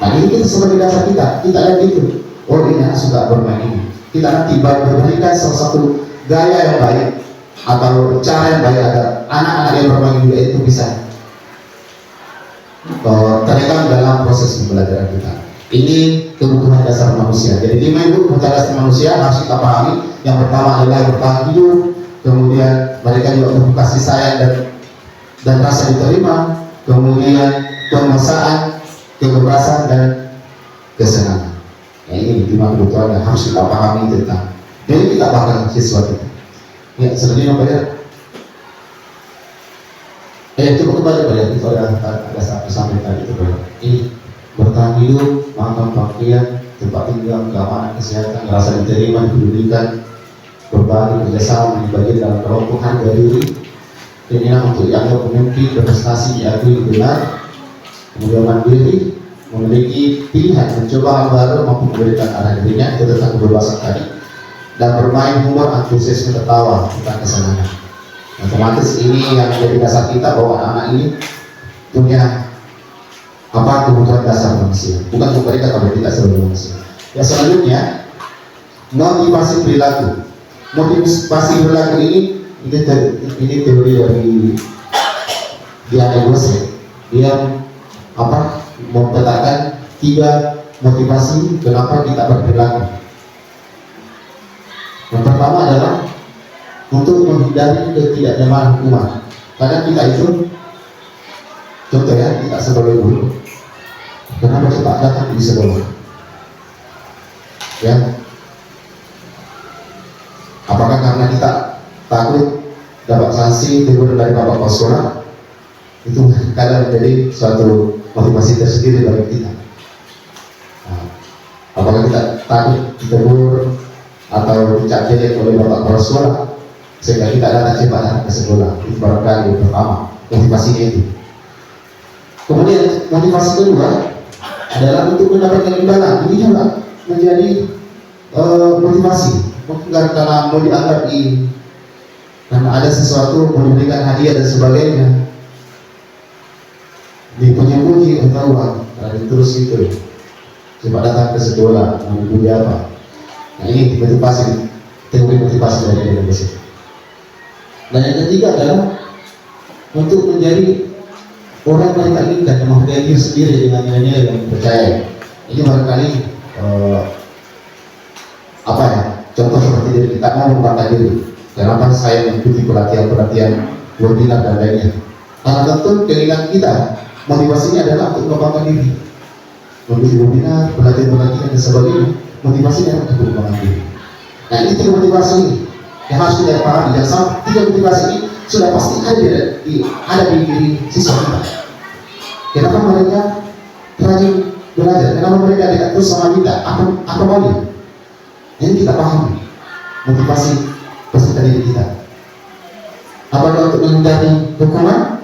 Speaker 1: Nah ini kita sebagai dasar kita lihat itu. Oh ini anak suka bermain ini. Kita nanti berberikan salah satu gaya yang baik atau cara yang baik agar anak-anak yang bermain juga itu bisa terekam dalam proses pembelajaran kita. Ini kebutuhan dasar manusia. Jadi 5 itu kebutuhan dasar manusia harus kita pahami. Yang pertama adalah bertahan hidup, kemudian mereka juga butuh kasih sayang dan rasa diterima, kemudian penguasaan, kebebasan dan kesenangan. Ya, ini 5 kebutuhan yang harus kita pahami tentang. Jadi kita bahkan siswa kita. Ya, selanjutnya Pak ya. Coba kembali Pak ya. Itu ada satu sampai tadi itu Pak. Ini bertahan hidup, makan pakaian, tempat tinggal, keamanan, kesehatan, rasa diterima, dipedulikan, berbagi, kerjasama, dibagi dalam kelompok, harga diri, keinginan untuk dianggap pemimpin, berprestasi, diakui, dikenal, kemudian mandiri, memiliki pilihan, mencoba hal baru maupun memberikan arah dirinya, itu tentang kebebasan tadi, dan bermain humor, antusiasme, tertawa, tentang kesenangan. Otomatis ini yang menjadi dasar kita bahwa anak ini punya kebutuhan dasar manusia, bukan untuk mereka kalau tidak sebagai manusia. Ya selanjutnya motivasi perilaku. Motivasi perilaku ini teori dari Diana Gose. Dia memetakan 3 motivasi kenapa kita berperilaku. Yang pertama adalah untuk menghindari ketidaknyamanan hukuman. Karena kita itu contoh ya, kita sebagai guru, kenapa cepat datang di sekolah? Ya, apakah karena kita takut dapat sanksi teguran dari bapak kepala sekolah? Itu kadang menjadi suatu motivasi tersendiri bagi kita. Nah, apakah kita takut ditegur atau dicap jelek oleh bapak kepala sekolah sehingga kita datang cepat ke sekolah? Itu barangkali yang pertama motivasinya itu. Kemudian motivasi kedua adalah untuk mendapatkan imbalan. Ini juga menjadi motivasi. Mungkin karena mau dianggap karena ada sesuatu mau diberikan hadiah dan sebagainya, dipuji-puji atau uang, terus itu coba datang ke sekolah mengikuti apa. Nah ini motivasi, teori motivasi dari Indonesia. Dan yang ketiga adalah untuk menjadi orang yang mereka inginkan, yang menghargai diri sendiri dengan nilai-nilai yang percaya. Ini barangkali contoh seperti diri kita mau mengembangkan diri. Kenapa saya mengikuti pelatihan webinar dan lainnya? Karena tentu keinginan kita, motivasinya adalah untuk mengembangkan diri. Mengikuti webinar, pelatihan dan sebagainya, motivasinya untuk mengembangkan diri. Nah ini 3 motivasi yang harus kita pahami. Dan 3 motivasi ini sudah pasti ada di diri siswa kita. Kenapa mereka rajin belajar? Kenapa mereka dekat terus sama kita? Apa maunya? Ini kita pahami motivasi peserta didik kita. Apakah untuk menghindari hukuman?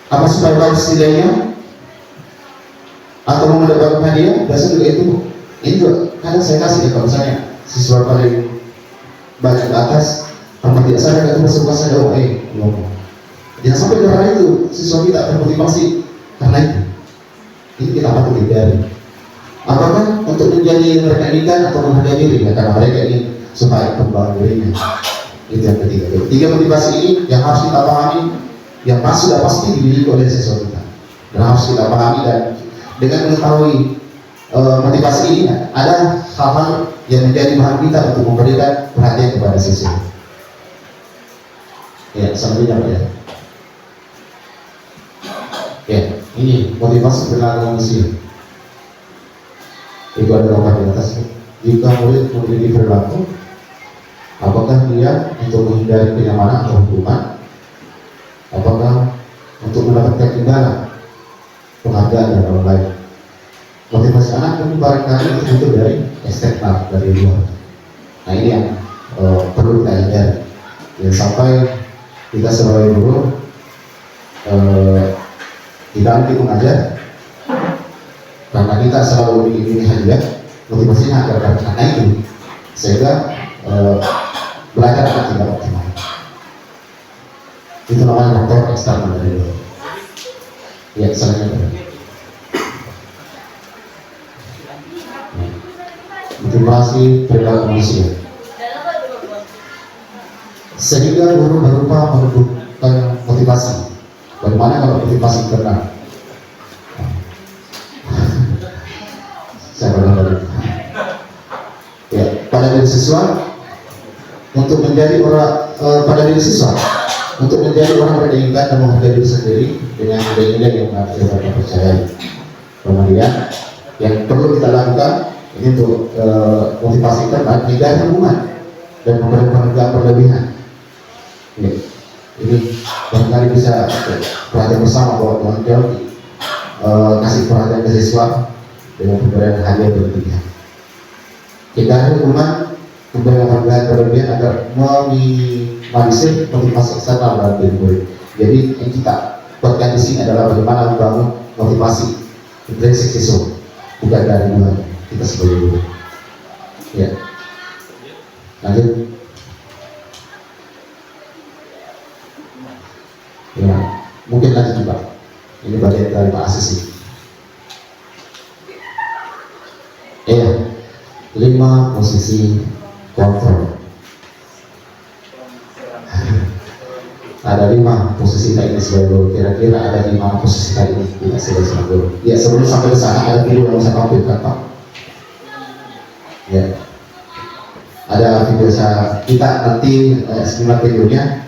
Speaker 1: Apa supaya bagus nilainya? Atau mau mendapatkan hadiah? Biasanya juga itu. Ini juga kadang saya kasih kalau misalnya siswa paling banyak ke atas, tanpa tidak sadar itu masuk kelas ada ngomong. Jangan sampai karena itu siswa kita termotivasi karena itu. Ini kita patut hindari. Apakah untuk menjadi mereka inginkan atau menghargai diri? Ya, karena mereka ingin supaya kembang dirinya. Itu yang ketiga. 3 motivasi ini yang harus kita pahami, yang sudah pasti dimiliki oleh siswa kita. Dan harus kita pahami, dan dengan mengetahui motivasi ini ada hal-hal yang menjadi bahan kita untuk memberikan perhatian kepada siswa. Ya, selanjutnya Pak ya. Ya, ini motivasi perilaku manusia. Itu ada gambar di atas. Jika murid memiliki perilaku, apakah dia untuk menghindari kenyamanan atau hukuman? Apakah untuk mendapatkan imbalan, penghargaan dan lain-lain? Motivasi anak mungkin barangkali itu butuh dari eksternal, dari luar. Nah ini yang perlu kita hindari. Ya sampai kita sebagai guru kita nanti mengajar karena kita selalu ini hadiah motivasinya agar karena itu sehingga belajar akan tidak optimal. Itu namanya faktor eksternal dari luar. Ya, selanjutnya. Motivasi perilaku manusia. Sehingga guru berupa menentukan motivasi. Bagaimana kalau motivasi benar? Saya benar. Ya, pada diri siswa untuk menjadi orang pada diri siswa untuk menjadi orang beriman dan menghargai diri sendiri dengan nilai-nilai yang kita percayai. Kemudian yang perlu kita lakukan ini untuk motivasi terbaik menjaga hubungan dan memberikan berlebihan. Ya, ini barangkali bisa perhatian bersama bahwa Tuhan jauh kasih perhatian ke siswa dengan pemberian hadiah berlebihan. Hindari hubungan pemberian hadiah berlebihan agar meminimalisir motivasi eksternal dalam diri murid. Jadi yang kita buatkan di sini adalah bagaimana membangun motivasi intrinsik siswa, bukan dari luar kita sebagai guru. Ya, lanjut. Ya, mungkin lanjut juga. Ini bagian dari Pak Asisi. Iya, 5 posisi kontrol. Ada 5 posisi teknis sebagai guru. Kira-kira ada 5 posisi tadi ini tidak sebagai guru. Ya, sebelum sampai ke sana ada video yang saya tampilkan, Pak. Ya, ada video kita nanti seminar videonya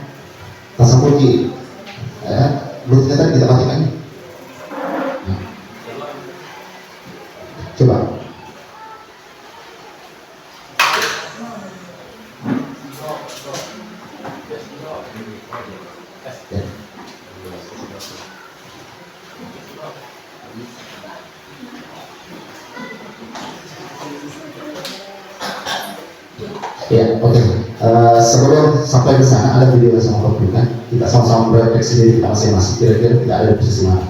Speaker 1: tersebut di belum tadi kita matikan. Nah. Coba. Ya, oke. Sebelum sampai ke sana ada video yang sama tampilkan. Kita sama-sama berefleksi diri kita masing-masing. Kira-kira kita ada di posisi mana?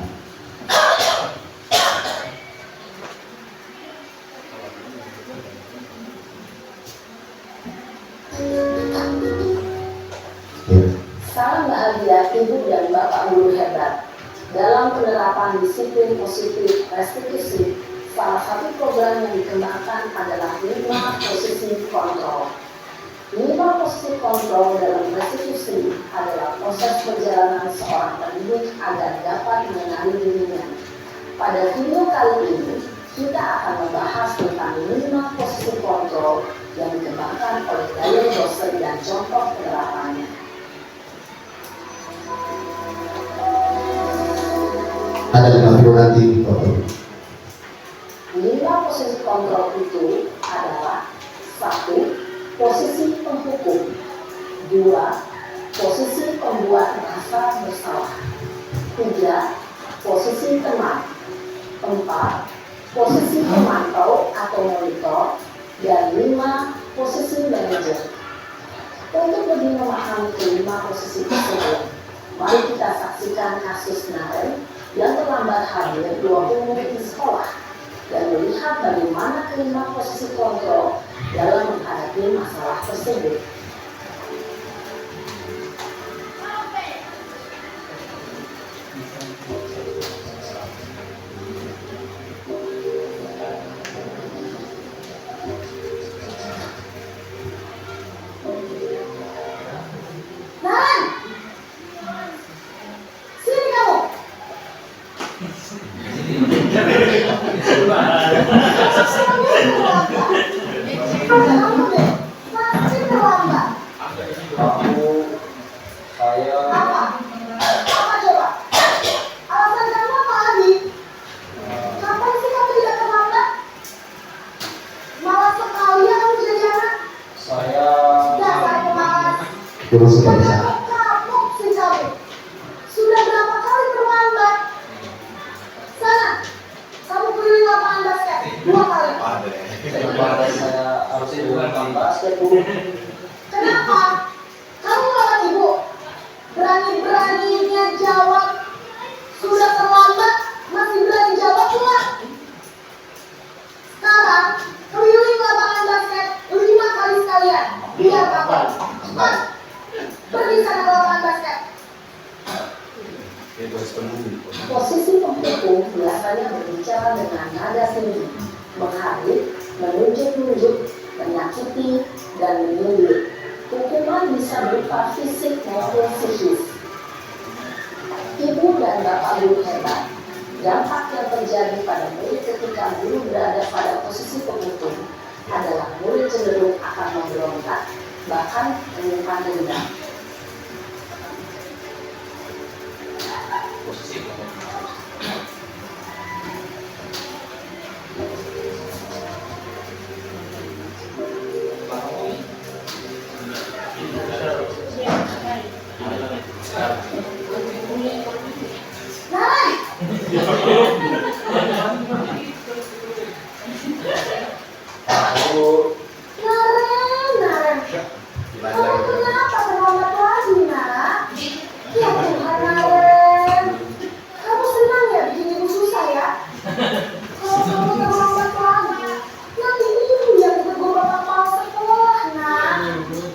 Speaker 1: Ya.
Speaker 4: Salam bahagia Ibu dan Bapak Guru hebat. Dalam penerapan disiplin positif restitusi, salah satu program yang dikembangkan adalah 5 posisi kontrol. 5 posisi kontrol dalam restitusi adalah proses perjalanan seorang pendidik agar dapat mengenali dirinya. Pada video kali ini, kita akan membahas tentang 5 posisi kontrol yang dikembangkan oleh Daniel Joseph dan contoh penerapannya.
Speaker 1: Ada 5 video nanti, Bapak.
Speaker 4: 5 posisi kontrol itu adalah 1. Posisi penghukum. 2. Posisi pembuat merasa bersalah. 3. Posisi teman. 4. Posisi pemantau atau monitor. Dan 5. Posisi manajer. Untuk lebih memahami kelima posisi tersebut, mari kita saksikan kasus Naren yang terlambat hadir 20 menit di sekolah dan melihat bagaimana kelima posisi kontrol dalam menghadapi masalah tersebut. Naren, sini kamu. Apa coba? Alasan kamu apa lagi? Kapan sih kamu tidak terlambat? Malas sekali ya kamu jadi anak. Dasar pemalas.
Speaker 1: Guru sudah bisa.
Speaker 4: Kamu si kamu. Sudah berapa kali terlambat? Sana, kamu keliling lapangan basket 2 kali.
Speaker 2: Saya harusnya juga basket.
Speaker 4: Kenapa? Kamu Berani-beraninya jawab. Sudah terlambat, masih berani jawab pula. Sekarang, keliling lapangan basket 5 kali sekalian. Biar Papa. Cepat. Pergi sana ke lapangan basket. Posisi pemukul biasanya berbicara dengan nada tinggi, menghardik, menunjuk-nunjuk, menyakiti, dan menyindir. Hukuman bisa berupa fisik maupun psikis. Ibu dan bapak guru hebat. Dampak yang terjadi pada murid ketika guru berada pada posisi pemukul adalah murid cenderung akan memberontak, bahkan menyimpan dendam. Naren, kamu kenapa terlambat lagi, nak? Ya Tuhan, Naren, kamu senang ya bikin ibu susah ya? Kalau kamu terlambat lagi, nanti ibu yang ditegur bapak kepala sekolah, nak.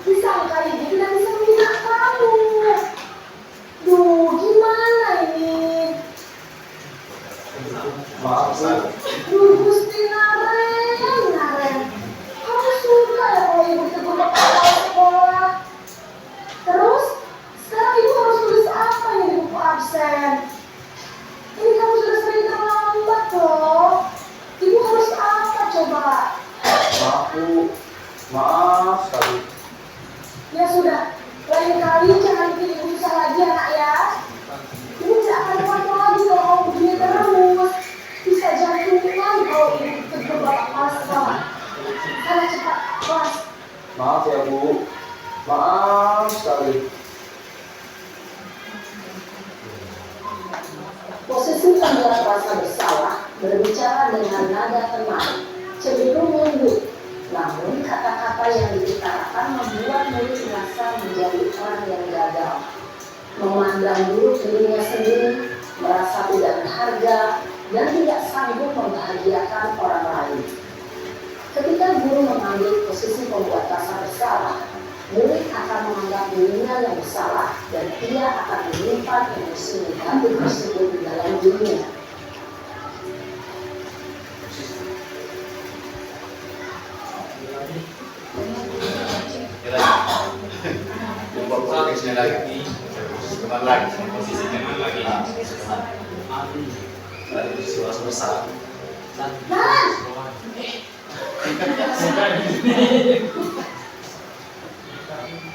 Speaker 4: Disangka ibu tidak bisa membina kamu. Duh, gimana ini?
Speaker 5: Maaf, Bu.
Speaker 4: Duh, Gusti Naren, kamu suka ya kalau ibu ditegur bapak kepala sekolah? Terus, sekarang ibu harus tulis apa yang di buku absen? Ini kamu sudah sering terlambat loh. Ibu harus apa coba?
Speaker 5: Maaf, Bu. Maaf sekali.
Speaker 4: Ya sudah, lain kali jangan bikin ibu susah lagi anak ya. Ibu tidak akan kuat lagi kalau kamu begini terus. Bisa jantungan kalau ibu ditegur bapak kepala sekolah. Sana cepat, kelas.
Speaker 5: Maaf ya, Bu. Maaf sekali.
Speaker 4: Posisi pembuat rasa bersalah berbicara dengan nada tenang, cenderung lembut. Namun kata-kata yang diutarakan membuat murid merasa menjadi orang yang gagal, memandang buruk dirinya sendiri, merasa tidak berharga, dan tidak sanggup membahagiakan orang lain. Ketika guru mengambil posisi pembuat rasa bersalah, murid akan menganggap dirinya yang bersalah dan ia akan menyimpan emosi negatif tersebut di dalam dirinya.
Speaker 6: Posisinya lagi. Suara besar.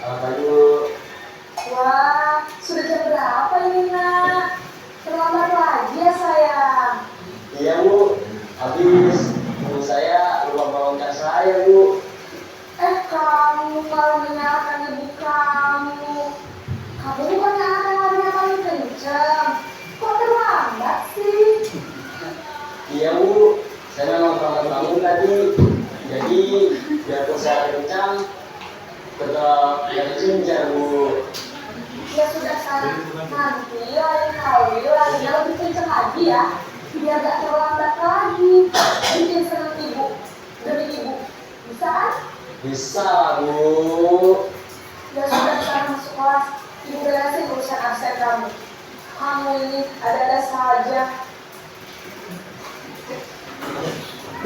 Speaker 5: Ayo.
Speaker 4: Wah, sudah jam berapa ini, nak? Terlambat lagi ya, sayang.
Speaker 5: Iya, Bu. Habis ibu saya lupa bawa cas saya, Bu.
Speaker 4: Kamu malah menyalahkan ibu kamu. Kamu bukannya anak yang larinya paling kencang. Kok terlambat sih?
Speaker 5: Iya, Bu. Saya memang terlambat bangun tadi. Jadi biarpun saya kencang, tetap yang cincar, Bu.
Speaker 4: Ya sudah, sayang. Nanti lain kali larinya lebih kencang lagi ya. Biar gak terlambat lagi. Bikin senang ibu. Demi ibu. Bisa kan?
Speaker 5: Bisa, Bu.
Speaker 4: Ya sudah, sekarang masuk kelas. Ibu beresin urusan absen kamu. Kamu ini ada-ada saja.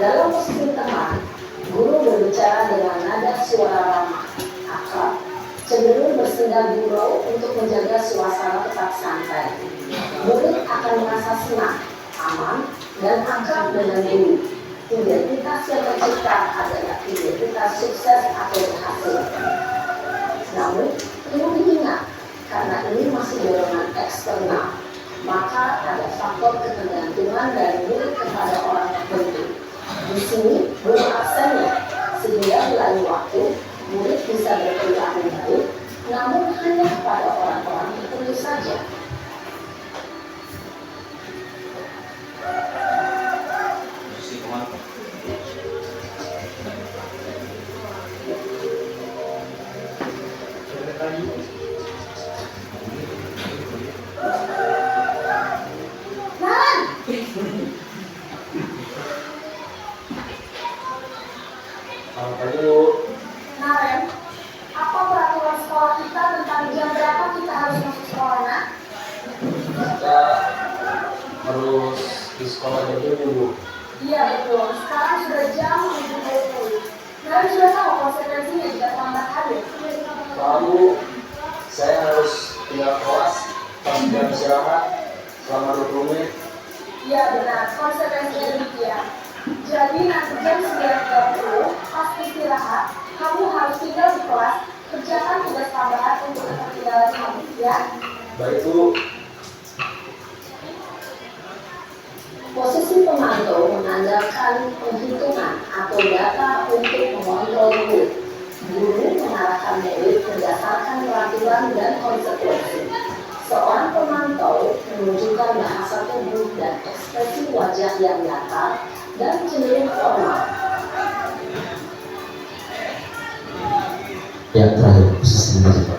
Speaker 4: Dalam posisi teman, guru berbicara dengan nada suara ramah, akrab, cenderung bersenda gurau untuk menjaga suasana tetap santai. Murid akan merasa senang, aman, dan akrab dengan guru. Identitas yang tercipta adalah identitas sukses atau berhasil. Namun, perlu diingat, karena ini masih dorongan eksternal, maka ada faktor ketergantungan dari murid kepada orang tertentu. Di sini belum absennya, sehingga berlalu waktu, murid bisa berperilaku baik, namun hanya kepada orang-orang tertentu saja.
Speaker 6: Posisi komando.
Speaker 5: Baik Bu.
Speaker 4: Naren, apa peraturan sekolah kita tentang jam berapa kita harus masuk sekolah, nak?
Speaker 5: Kita harus di sekolah jam 7 Bu.
Speaker 4: Iya betul, sekarang sudah jam 7.20. Naren sudah tahu konsekuensinya jika terlambat hadir.
Speaker 5: Lalu saya harus tinggal kelas pas jam istirahat selama 20 menit.
Speaker 4: Iya benar, konsekuensinya demikian. Jadi nanti jam 9.30 pas istirahat, kamu harus tinggal di kelas, kerjakan tugas tambahan untuk ketertinggalan kamu, ya.
Speaker 5: Baik Bu.
Speaker 4: Posisi pemantau menandakan penghitungan atau data untuk mengontrol guru. Guru mengarahkan murid berdasarkan peraturan dan konsekuensi. Seorang pemantau menunjukkan bahasa tubuh dan ekspresi wajah yang datar dan cenderung formal.
Speaker 1: Ya, terakhir posisi mengajar.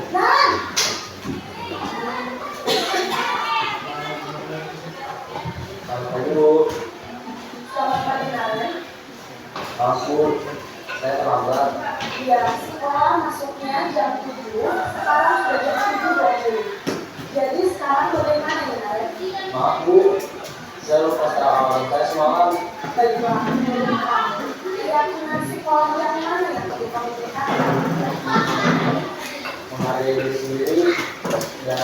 Speaker 4: Nah,
Speaker 5: Selamat pagi Bu.
Speaker 4: selamat pagi Naren.
Speaker 5: Saya terlambat.
Speaker 4: Ya, sekolah masuknya jam 7, sekarang sudah jam 7.20. Jadi sekarang bagaimana ya Naren?
Speaker 5: Maaf Bu, saya lupa setelah saya semalam.
Speaker 4: Baiklah, menurut kamu, keyakinan sekolah yang mana yang perlu kamu tingkatkan?
Speaker 5: Menghargai diri sendiri dan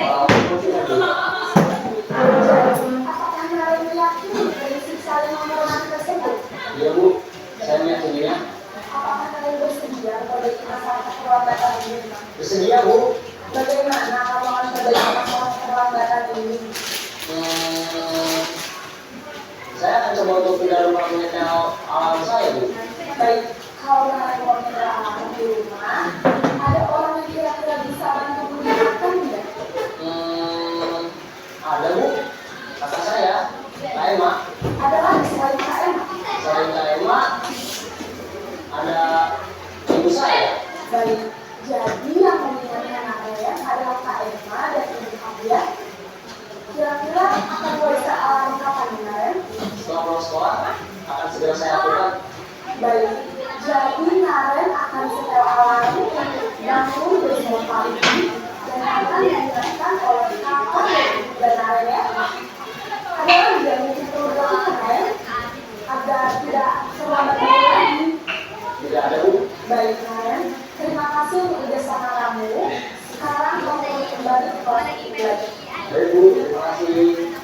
Speaker 5: orang pun tidak Bu.
Speaker 4: Apakah Naren meyakini prinsip saling menghormati tersebut?
Speaker 5: Iya Bu, saya meyakininya.
Speaker 4: Apakah Naren bersedia memperbaiki masalah keterlambatan ini?
Speaker 5: Bersedia Bu.
Speaker 4: Bagaimana kamu akan memperbaiki masalah keterlambatan ini?
Speaker 5: Saya akan coba untuk tidak lupa menyetel alarm saya Bu.
Speaker 4: Baik, kalau Naren mau alam di rumah, ada orang yang kira-kira bisa bantu mengingatkan tidak?
Speaker 5: Ada Bu, kakak saya, Kak Emma.
Speaker 4: Ada lagi selain KM?
Speaker 5: Selain Kak Emma, ada ibu saya.
Speaker 4: Baik, jadi yang mengingatkan Naren adalah Kak Emma dan ibu kamu ya. Kira-kira akan mulai alarm kapan ya Naren?
Speaker 5: Setelah pulang sekolah, akan segera saya lakukan.
Speaker 4: Baik, jadi Naren akan setel alarm untuk bangun besok pagi dan akan diingatkan oleh kakak dan Naren ya. Ada lagi yang mungkin perlu dilakukan Naren agar tidak terlambat lagi.
Speaker 5: Tidak ada Bu.
Speaker 4: Baik Naren, terima kasih untuk kerjasama kamu. Sekarang kamu boleh kembali ke kelas belajar.
Speaker 5: Baik Bu, terima kasih.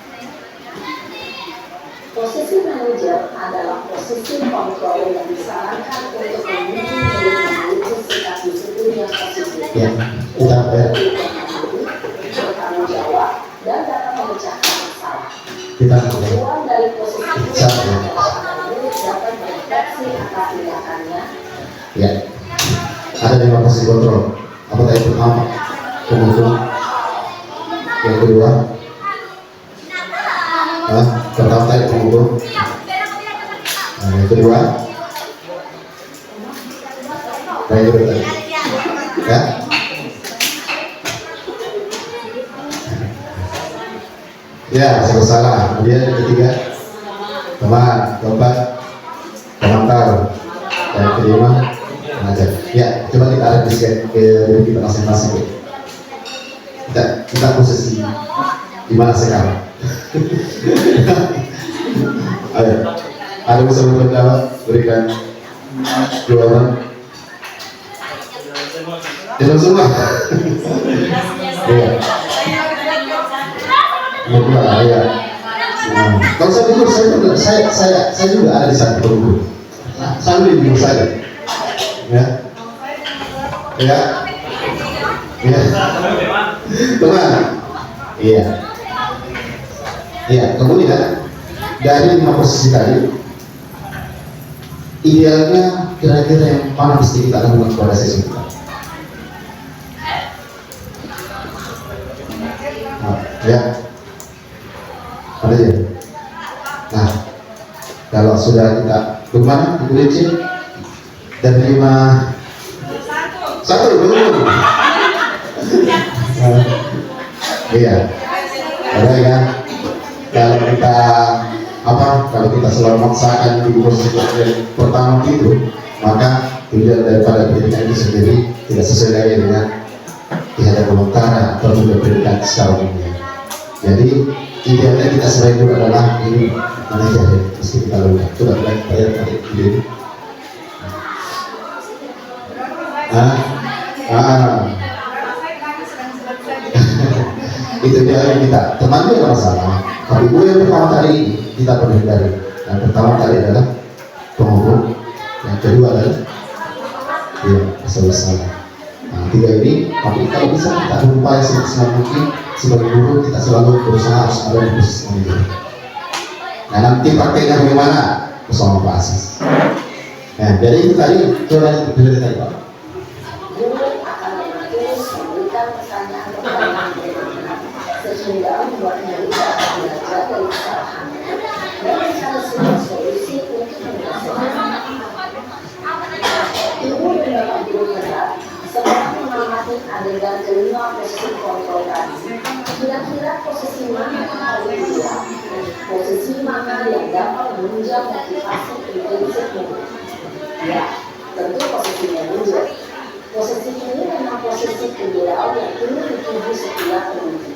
Speaker 4: Posisi manajer adalah posisi kontrol yang disarankan untuk membimbing murid-murid sikap disiplin yang positif.
Speaker 1: Ya, kita
Speaker 4: Bertanggung jawab dan dapat memecahkan masalah.
Speaker 1: kita
Speaker 4: Tujuan dari posisi ini
Speaker 1: Satu.
Speaker 4: adalah agar murid dapat merefleksi atas tindakannya.
Speaker 1: ya. Ada 5 posisi kontrol. Apa tadi pertama? Kemudian yang kedua, pertama tadi pengukur. Nah, yang kedua, kayak gitu tadi. Ya. Ya, salah. Kemudian yang ketiga, teman. Keempat, pemantau. Dan kelima, mengajar. Ya, coba kita ada ke diri kita masing-masing. Kita posisi di mana sekarang? Ayo, ada yang bisa berpendapat, berikan jawaban. Jangan semua. Iya. Bukan, ya. Kalau saya dulu, saya juga ada di sana dulu. Sambil di saya. Ya. Ya. Ya. Teman. Iya. Iya, kemudian dari 5 posisi tadi, idealnya kira-kira yang mana mesti kita lakukan pada sesi kita? Nah, ya, ada ya. Nah, kalau sudah kita bagaimana? Ibu Licin, dan 5 satu belum. Iya, ada ya. Kalau kita selalu memaksakan di posisi yang pertama itu, maka tujuan daripada pendidikan itu sendiri tidak sesuai lagi dengan tiada komentar atau juga pendidikan secara umumnya. Jadi idealnya kita sebagai guru adalah ini manajer ya, mesti kita lakukan. Sudah mulai bayar pada ide. Itu dia yang kita teman juga masalah. Tapi gue yang pertama kali ini kita perlu hindari. Yang pertama kali adalah penghubung, yang kedua adalah masalah. Nah, tiga ini, tapi kalau bisa kita berupaya semaksimal mungkin sebagai guru kita selalu berusaha harus ada di posisi manajer. Nah, nanti prakteknya bagaimana bersama Pak Asis. Nah, jadi itu tadi coba dilihat tadi Pak.
Speaker 4: Guru akan terus memberikan pertanyaan-pertanyaan sehingga membuatnya dapat belajar dari kesalahannya dan mencari sebuah solusi untuk menyelesaikan. Ibu dan Bapak Guru hebat setelah mengamati adegan kelima posisi kontrol tadi, kira-kira posisi mana yang harus dilihat? Posisi mana yang dapat menunjang motivasi intensif murid? Ya, tentu posisi manajer. Posisi ini memang posisi ideal yang perlu dituju setiap pendidik.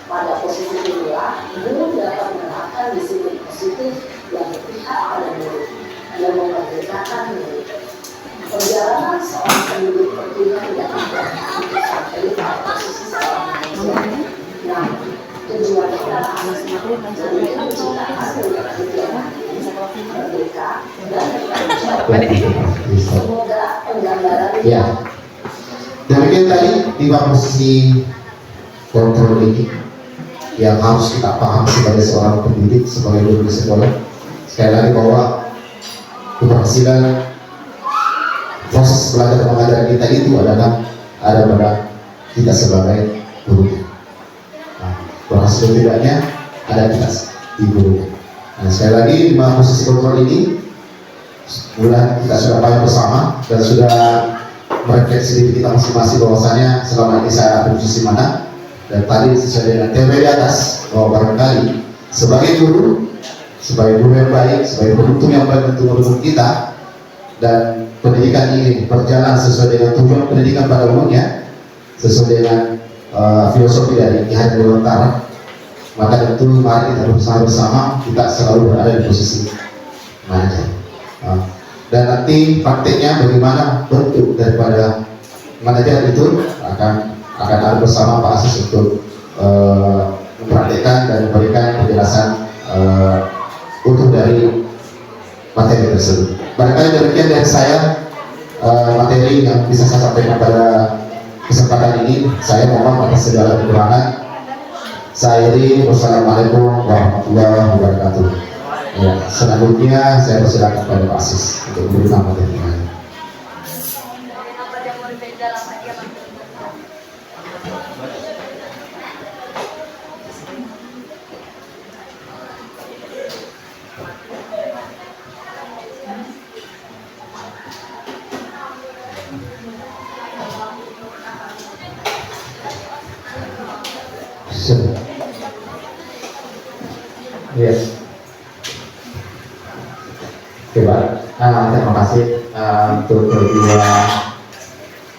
Speaker 4: Pada posisi inilah, guru dapat menerapkan disiplin positif yang berpihak pada murid, yang memerdekakan murid. Perjalanan seorang pendidik tentunya tidak mudah untuk sampai pada posisi seorang manajer. Nah, tujuannya adalah jadi penciptaan kegiatan merdeka dan bertanggung jawab. Semoga penggambaran
Speaker 1: Ya, demikian tadi 5 posisi kontrol ini yang harus kita paham sebagai seorang pendidik, sebagai guru di sekolah. Sekali lagi bahwa keberhasilan proses belajar dan mengajar kita itu adalah ada pada kita sebagai guru. Nah, berhasil tidaknya ada kita di guru. Nah, sekali lagi 5 posisi kontrol ini mulai kita sudah paham bersama dan sudah merefleksi diri kita masing-masing bahwasanya selama ini saya ada di posisi mana. Dan tadi sesuai dengan tema di atas bahwa barangkali sebagai guru yang baik, sebagai penuntun yang baik untuk murid kita, dan pendidikan ini berjalan sesuai dengan tujuan pendidikan pada umumnya, sesuai dengan filosofi dari Ki Hajar Dewantara, maka tentu mari kita berusaha bersama kita selalu berada di posisi manajer. Dan nanti prakteknya bagaimana bentuk daripada manajer itu akan ada bersama Pak Asis untuk mempraktekkan dan memberikan penjelasan utuh dari materi tersebut. Barangkali demikian dari saya materi yang bisa saya sampaikan pada kesempatan ini. Saya mohon atas segala kekurangan. Saya ini wassalamualaikum warahmatullahi wabarakatuh. Ya, selanjutnya saya persilakan kepada Pak Asis untuk memberikan materi.
Speaker 2: Yes. Oke, Pak. Terima kasih untuk kedua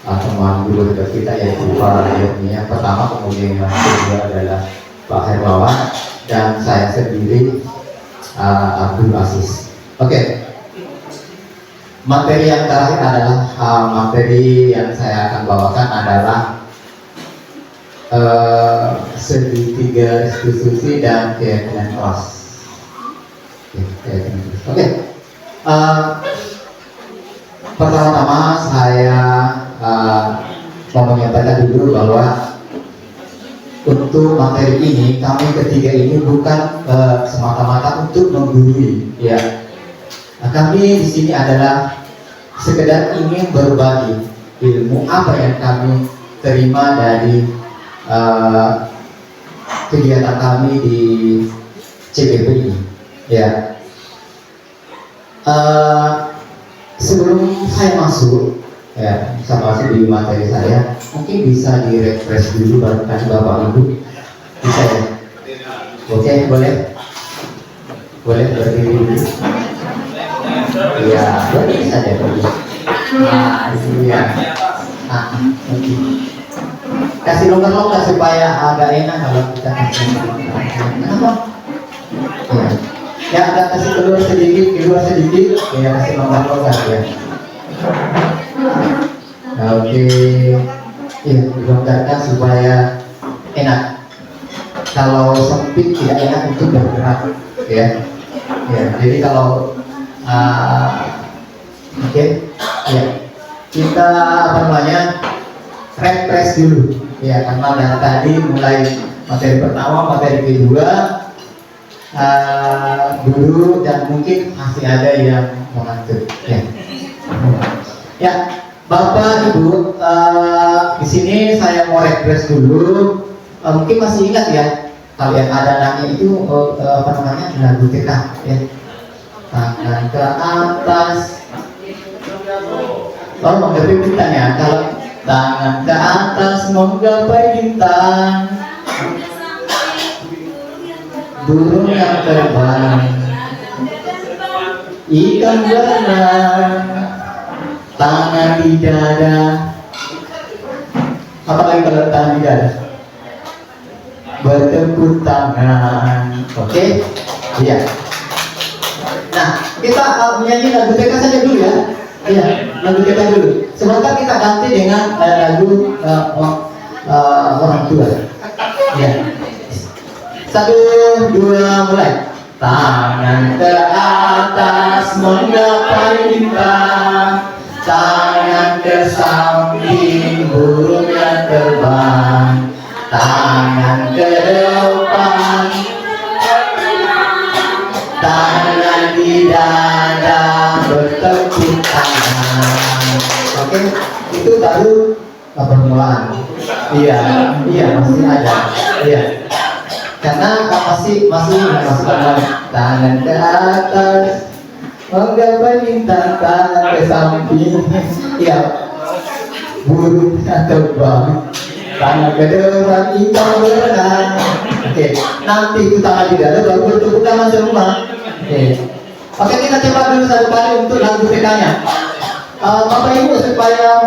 Speaker 2: teman guru kita yaitu Pak Yoni yang pertama, kemudian yang kedua adalah Pak Hermawan dan saya sendiri Abdul Aziz. Oke. Materi yang terakhir adalah materi yang saya akan bawakan adalah segitiga restitusi dan keyakinan kelas. Oke. Pertama-tama saya mau menyampaikan dulu bahwa untuk materi ini kami ketiga ini bukan semata-mata untuk menggurui, ya. Nah, kami di sini adalah sekedar ingin berbagi ilmu apa yang kami terima dari kegiatan kami di CBP ini, ya.
Speaker 1: sebelum saya masuk di materi saya, mungkin bisa di-refresh dulu barangkali Bapak Ibu. Bisa ya? Oke, boleh? Boleh berdiri dulu? Iya, boleh saja boleh. Nah, iya. Nah, oke. Kasih longgar-longgar supaya agak enak kalau kita kasih longgar. Kenapa? Ya, agak kasih keluar sedikit, ya kasih longgar-longgar ya. Nah, oke, ya dilonggarkan supaya enak. Kalau sempit tidak enak untuk bergerak, ya. Ya, jadi kalau oke, ya kita refresh dulu, ya karena dari tadi mulai materi pertama, materi kedua dulu dan mungkin masih ada yang mengantuk, ya. Ya, Bapak Ibu, di sini saya mau refresh dulu. Mungkin masih ingat ya, kalian ada nanya itu lagu TK, ya. Tangan ke atas, kalau menggapai bintang ya, kalau tangan ke atas menggapai bintang, burung yang terbang, ikan berenang, tangan di dada. Apa lagi kalau tangan di dada? Bertepuk tangan. Oke? Iya. Nah, kita menyanyi lagu TK saja dulu ya. Iya, lagu TK dulu. Sebentar kita ganti dengan lagu orang tua. Iya. 1, 2, mulai. Tangan ke atas menggapai bintang, tangan ke samping burung yang terbang, tangan ke depan, tangan di dada bertepuk tangan. Oke, itu baru permulaan. Iya, masih ada. Iya. Karena masih tangan ke atas menggapai bintang, tangan ke samping, ya burung terbang, tangan ke depan ikan berenang. Oke, nanti itu tangan di dada baru bertepuk tangan semua. Oke, kita coba dulu satu kali untuk lagu TK-nya. Bapak Ibu supaya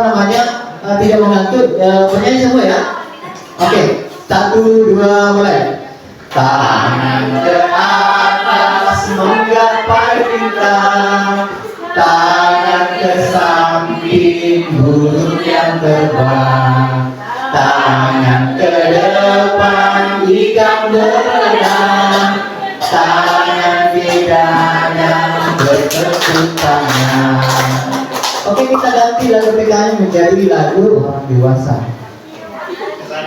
Speaker 1: tidak mengantuk, bernyanyi semua ya. Oke, 1, 2, mulai. Tangan ke atas menggapai bintang, tangan ke samping burung yang terbang, tangan ke depan ikan berenang, tangan di dada bertepuk tangan. Oke, kita ganti lagu TK-nya menjadi lagu orang dewasa.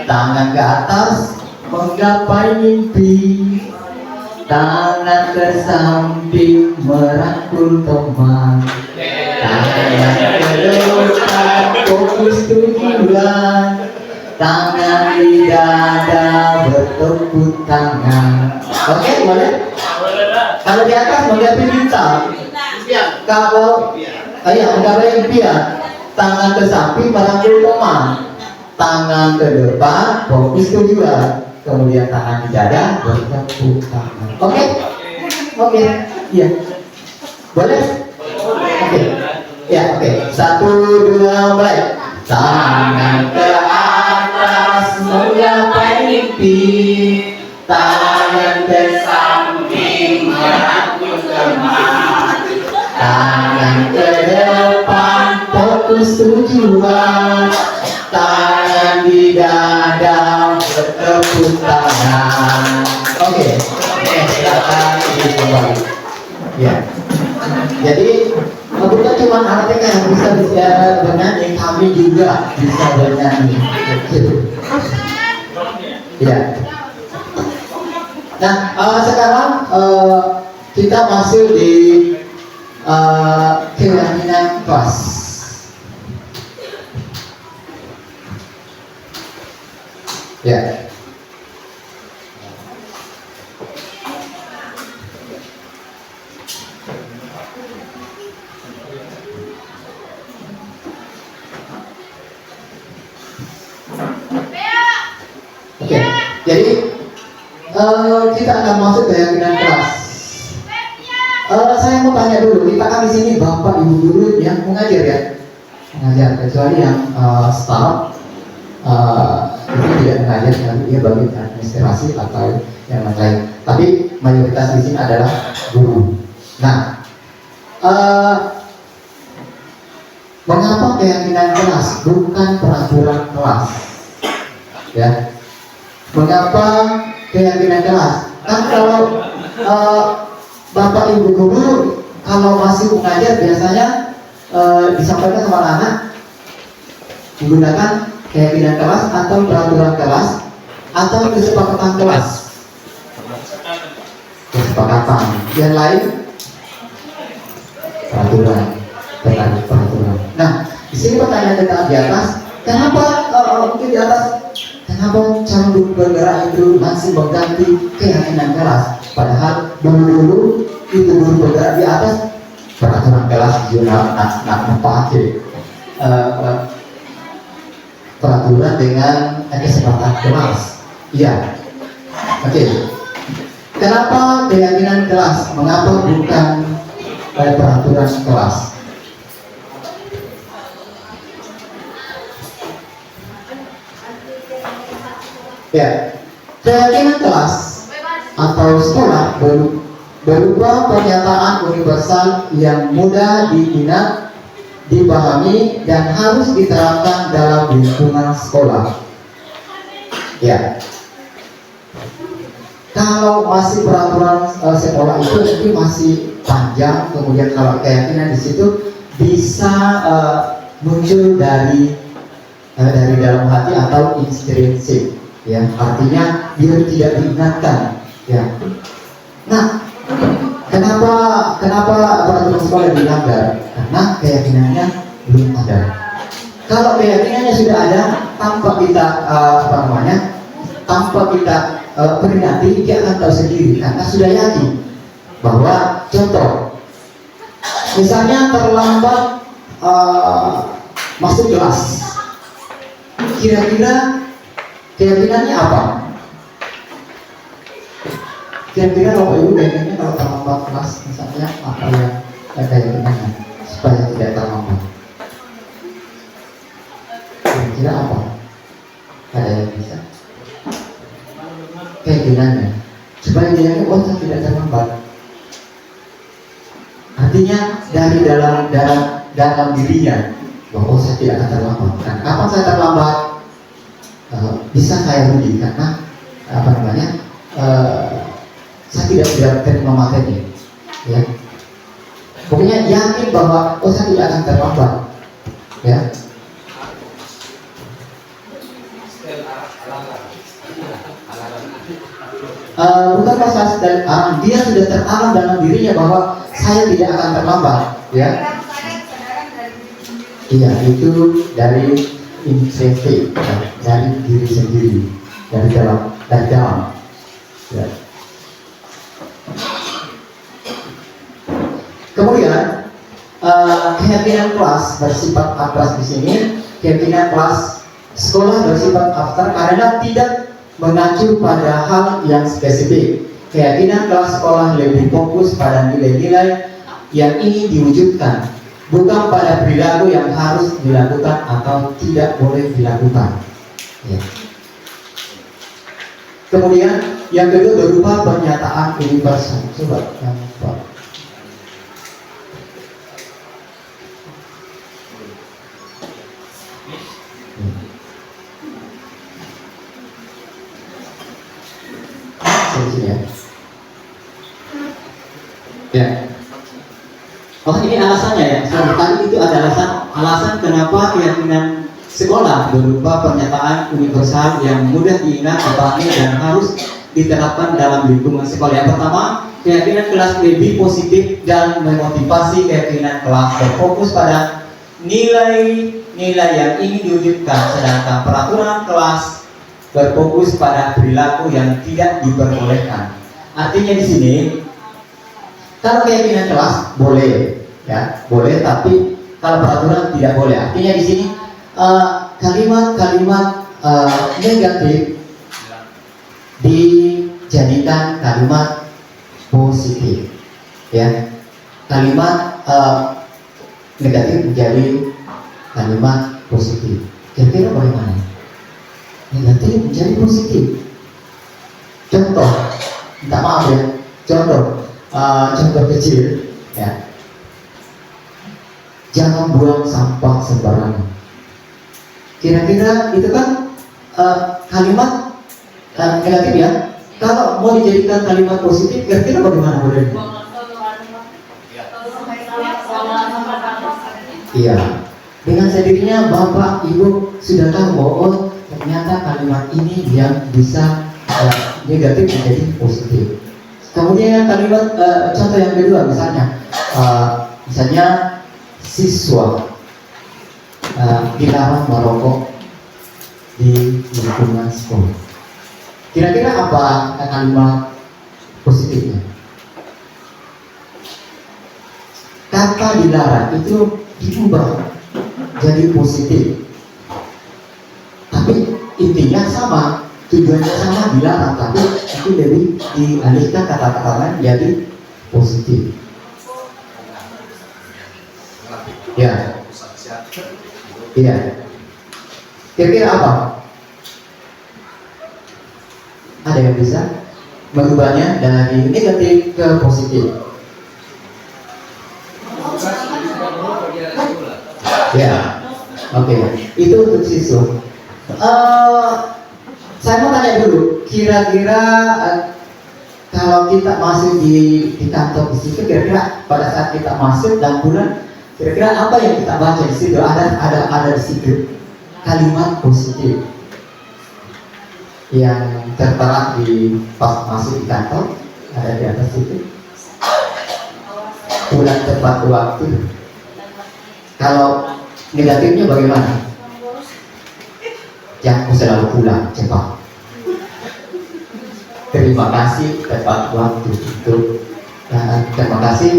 Speaker 1: Tangan ke atas menggapai mimpi, tangan ke samping merangkul teman, tangan ke depan fokus tujuan, tangan di dada bertepuk tangan. Oke, boleh? Kalau di atas menggapai bintang, kalau menggapai impian, tangan ke samping merangkul teman, tangan ke depan fokus tujuan, kemudian tangan di dada bertepuk tangan. Oke, iya, boleh? Oke, ya oke. 1, 2, mulai. Tangan ke atas menggapai mimpi, tangan ke samping merangkul teman, tangan ke depan fokus tujuan, tangan di dada bertepuk tangan. Oke, silakan kembali. Ya, jadi bukan cuma anak TK yang bisa bernyanyi, kami juga bisa bernyanyi. Ya. Nah, sekarang kita masuk di keyakinan kelas. Ya.
Speaker 7: kita akan masuk keyakinan kelas. Saya mau tanya dulu, kita kan di sini bapak ibu guru yang mengajar ya, mengajar, kecuali yang staff itu tidak mengajar, tapi dia bagi administrasi atau yang lain. Tapi mayoritas di sini adalah guru. Nah, mengapa keyakinan kelas bukan peraturan kelas? Ya, mengapa keyakinan kelas? Kan kalau bapak ibu guru kalau masih mengajar biasanya disampaikan sama anak menggunakan keyakinan kelas atau peraturan kelas atau kesepakatan kelas. Kesepakatan yang lain peraturan. Nah, di sini pertanyaan tentang di atas, kenapa mungkin di atas, kenapa cara bergerak itu masih mengganti keyakinan kelas? Padahal dulu itu guru bergerak di atas peraturan kelas juga nak pakai peraturan dengan kesepakatan kelas. Iya, oke. Kenapa keyakinan kelas? Mengapa bukan peraturan kelas? Ya, keyakinan kelas atau sekolah berupa pernyataan universal yang mudah diingat, dipahami, dan harus diterapkan dalam lingkungan sekolah. Ya, kalau masih peraturan sekolah itu masih panjang, kemudian kalau keyakinan di situ bisa muncul dari dalam hati atau intrinsik. Ya, artinya dia tidak diingatkan. Ya. Nah, kenapa peraturan sekolah dilanggar? Karena keyakinannya belum ada. Kalau keyakinannya sudah ada, tanpa kita tanpa kita peringati, dia akan tahu sendiri karena sudah yakin bahwa contoh, misalnya terlambat masuk kelas, kira-kira keyakinannya apa? Kira-kira Bapak Ibu keyakinannya kalau terlambat kelas misalnya apa yang keyakinannya supaya tidak terlambat? Kira-kira apa? Ada yang bisa? Keyakinannya supaya dia saya tidak terlambat. Artinya dari dalam dirinya bahwa saya tidak akan terlambat. Dan kapan saya terlambat? Bisa saya rugi karena saya tidak terima materi, ya. Pokoknya yakin bahwa saya tidak akan terlambat, ya. Bukan masalah dari dia sudah tertanam dalam dirinya bahwa saya tidak akan terlambat, ya. Iya, itu dari intrinsik, dari diri sendiri, dari dalam. Ya. Kemudian keyakinan kelas bersifat abstrak di sini. Keyakinan kelas sekolah bersifat abstrak karena tidak mengacu pada hal yang spesifik. Keyakinan kelas sekolah lebih fokus pada nilai-nilai yang ingin diwujudkan, bukan pada perilaku yang harus dilakukan atau tidak boleh dilakukan. Ya. Kemudian yang kedua berupa pernyataan universal. Coba yang sini ya. Ya. Oh, ini alasannya ya. Tadi itu ada alasan kenapa keyakinan sekolah berupa pernyataan universal yang mudah diingat, dipahami, dan harus diterapkan dalam lingkungan sekolah. Yang pertama, keyakinan kelas lebih positif dan memotivasi. Keyakinan kelas berfokus pada nilai-nilai yang ingin diwujudkan, sedangkan peraturan kelas berfokus pada perilaku yang tidak diperbolehkan. Artinya di sini, kalau keyakinan kelas boleh, ya boleh, tapi kalau peraturan tidak boleh. Artinya di sini kalimat-kalimat negatif jadikan kalimat positif, ya. Kalimat negatif menjadi kalimat positif. Kira-kira bagaimana? Negatif menjadi positif. Contoh, minta maaf ya. Contoh kecil, ya. Jangan buang sampah sembarangan. Kira-kira itu kan kalimat negatif ya. Kalau mau dijadikan kalimat positif, kira-kira bagaimana boleh? Iya. Dengan sendirinya Bapak Ibu sudah tahu bahwa ternyata kalimat ini yang bisa negatif menjadi positif. Kemudian kalimat contoh yang kedua misalnya siswa dilarang merokok di lingkungan sekolah. Kira-kira apa kalimat positifnya? Kata dilarang itu diubah jadi positif, tapi intinya sama, tujuannya sama, dilarang, tapi itu lebih dialihkan kata-kata jadi positif. Ya, iya. Kira-kira apa? Ada yang bisa mengubahnya dari negatif ke positif? Ya, oke. Itu untuk siswa. Saya mau tanya dulu, kira-kira kalau kita masuk di kantor di situ, kira-kira pada saat kita masuk dan pulang, kira-kira apa yang kita baca di situ? Ada di situ kalimat positif yang tertera di pas masuk di kantor, ada di atas itu. Pulang tepat waktu. Kalau negatifnya bagaimana? Jangan selalu pulang cepat. Terima kasih tepat waktu itu. Terima kasih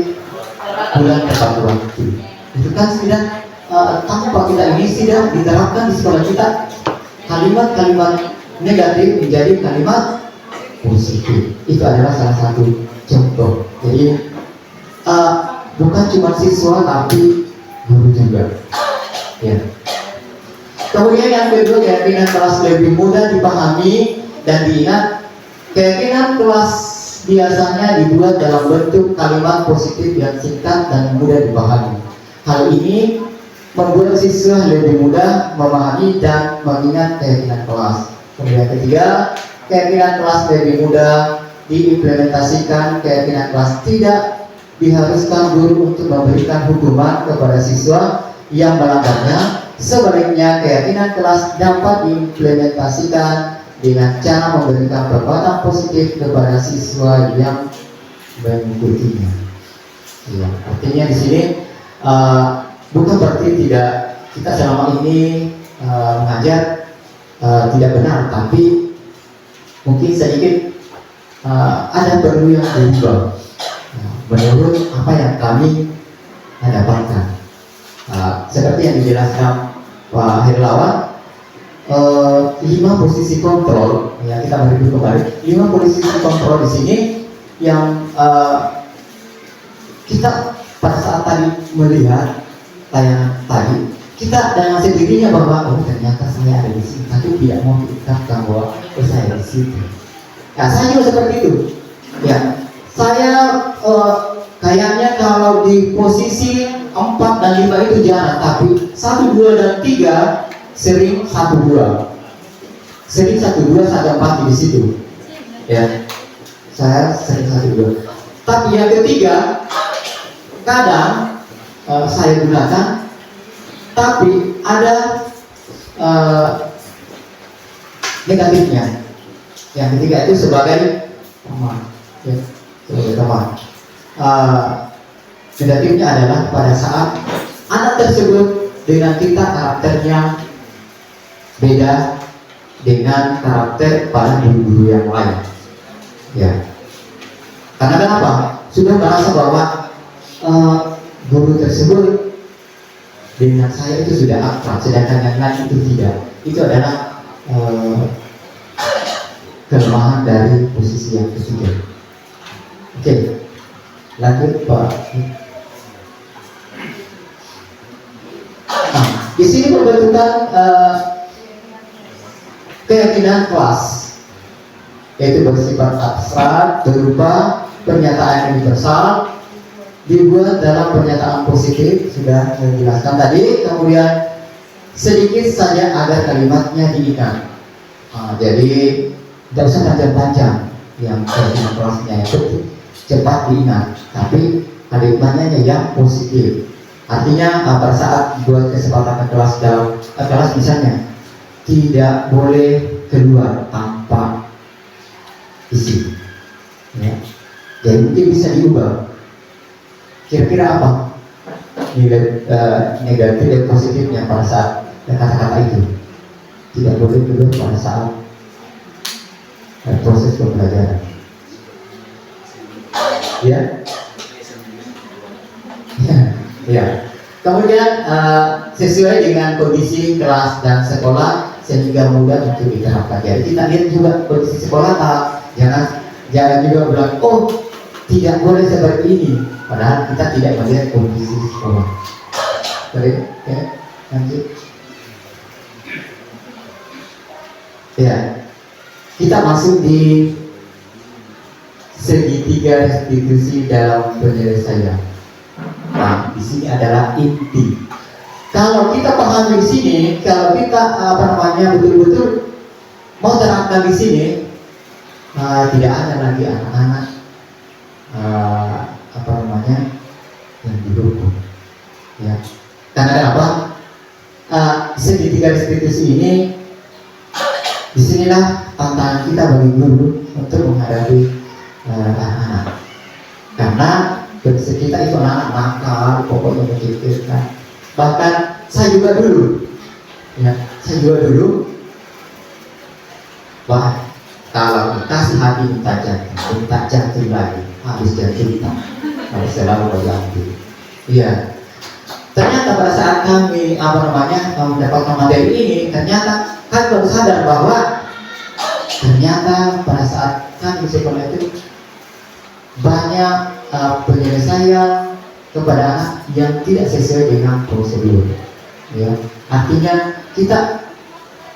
Speaker 7: pulang tepat waktu. Itu kan sudah tanpa kita ini sudah diterapkan di sekolah kita. Kalimat-kalimat negatif menjadi kalimat positif. Itu adalah salah satu contoh. Jadi bukan cuma siswa tapi guru juga. Ya. Kemudian yang kedua, keyakinan kelas lebih mudah dipahami dan diingat. Keyakinan kelas biasanya dibuat dalam bentuk kalimat positif yang singkat dan mudah dipahami. Hal ini membuat siswa lebih mudah memahami dan mengingat keyakinan kelas. Kemudian ketiga, keyakinan kelas lebih mudah diimplementasikan. Keyakinan kelas tidak diharuskan guru untuk memberikan hukuman kepada siswa yang melanggarnya. Sebaliknya, keyakinan kelas dapat diimplementasikan dengan cara memberikan perbuatan positif kepada siswa yang mengikutinya. Ya, artinya di sini bukan berarti tidak kita selama ini mengajar tidak benar, tapi mungkin sedikit ada perlu yang berubah menurut apa yang kami dapatkan. Seperti yang dijelaskan Pak Herlawan, 5 posisi kontrol, ya kita beri kembali 5 posisi kontrol di sini yang kita pada saat tadi melihat tayangan tadi, kita dengan sendirinya bahwa oh ternyata saya ada di sini, tapi tidak mau diungkapkan bahwa saya di situ. Ya saya juga seperti itu. Ya saya kayaknya kalau di posisi 4 dan 5 itu jarang, tapi 1, 2 dan 3 sering 1, 2. Sering 1, 2 saya pasti di situ. Ya. Saya sering 1, 2. Tapi yang ketiga kadang saya gunakan, tapi ada negatifnya. Yang ketiga itu sebagai teman. Ya, sebagai teman. Negatifnya adalah pada saat anak tersebut dengan kita karakternya beda dengan karakter pada guru-guru yang lain. Ya. Karena kenapa? Sudah merasa bahwa guru tersebut dengan saya itu sudah akrab, sedangkan yang lain itu tidak. Itu adalah kelemahan dari posisi yang ketiga. Oke, lanjut Pak. Nah, di sini pembentukan keyakinan kelas, yaitu bersifat abstrak berupa pernyataan universal dibuat dalam pernyataan positif, sudah saya jelaskan tadi. Kemudian sedikit saja agar kalimatnya diingat. Jadi tidak usah panjang-panjang, yang keyakinan kelasnya itu cepat diingat, tapi kalimatnya yang positif. Artinya pada saat buat kesepakatan kelas dalam kelas misalnya tidak boleh keluar tanpa isi, ya. Jadi mungkin bisa diubah. Kira-kira apa nilai negatif dan positifnya pada saat kata-kata itu? Tidak boleh keluar pada saat proses pembelajaran. Ya, ya. Kemudian sesuai dengan kondisi kelas dan sekolah sehingga mudah untuk diterapkan. Jadi kita lihat juga kondisi sekolah, jangan juga bilang oh tidak boleh seperti ini, padahal kita tidak melihat kondisi sekolah. Baik, ya, lanjut. Ya, kita masuk di segitiga restitusi dalam penyelesaian. Nah, di sini adalah inti. Kalau kita pahami di sini, kalau kita betul-betul mau terapkan di sini, tidak ada lagi anak-anak yang dihukum. Ya, karena kenapa? Segitiga restitusi ini, disinilah tantangan kita bagi guru untuk menghadapi anak-anak. Karena kita itu anak nakal, pokoknya menciptakan. Bahkan saya juga dulu, kalau kasih hati minta jantung lagi, habis jantung harus selalu berganti. Iya. Ternyata pada saat kami mendapatkan materi ini, ternyata kami baru sadar bahwa ternyata pada saat kami sekolah itu banyak penyelesaian kepada anak yang tidak sesuai dengan prosedur. Ya, artinya kita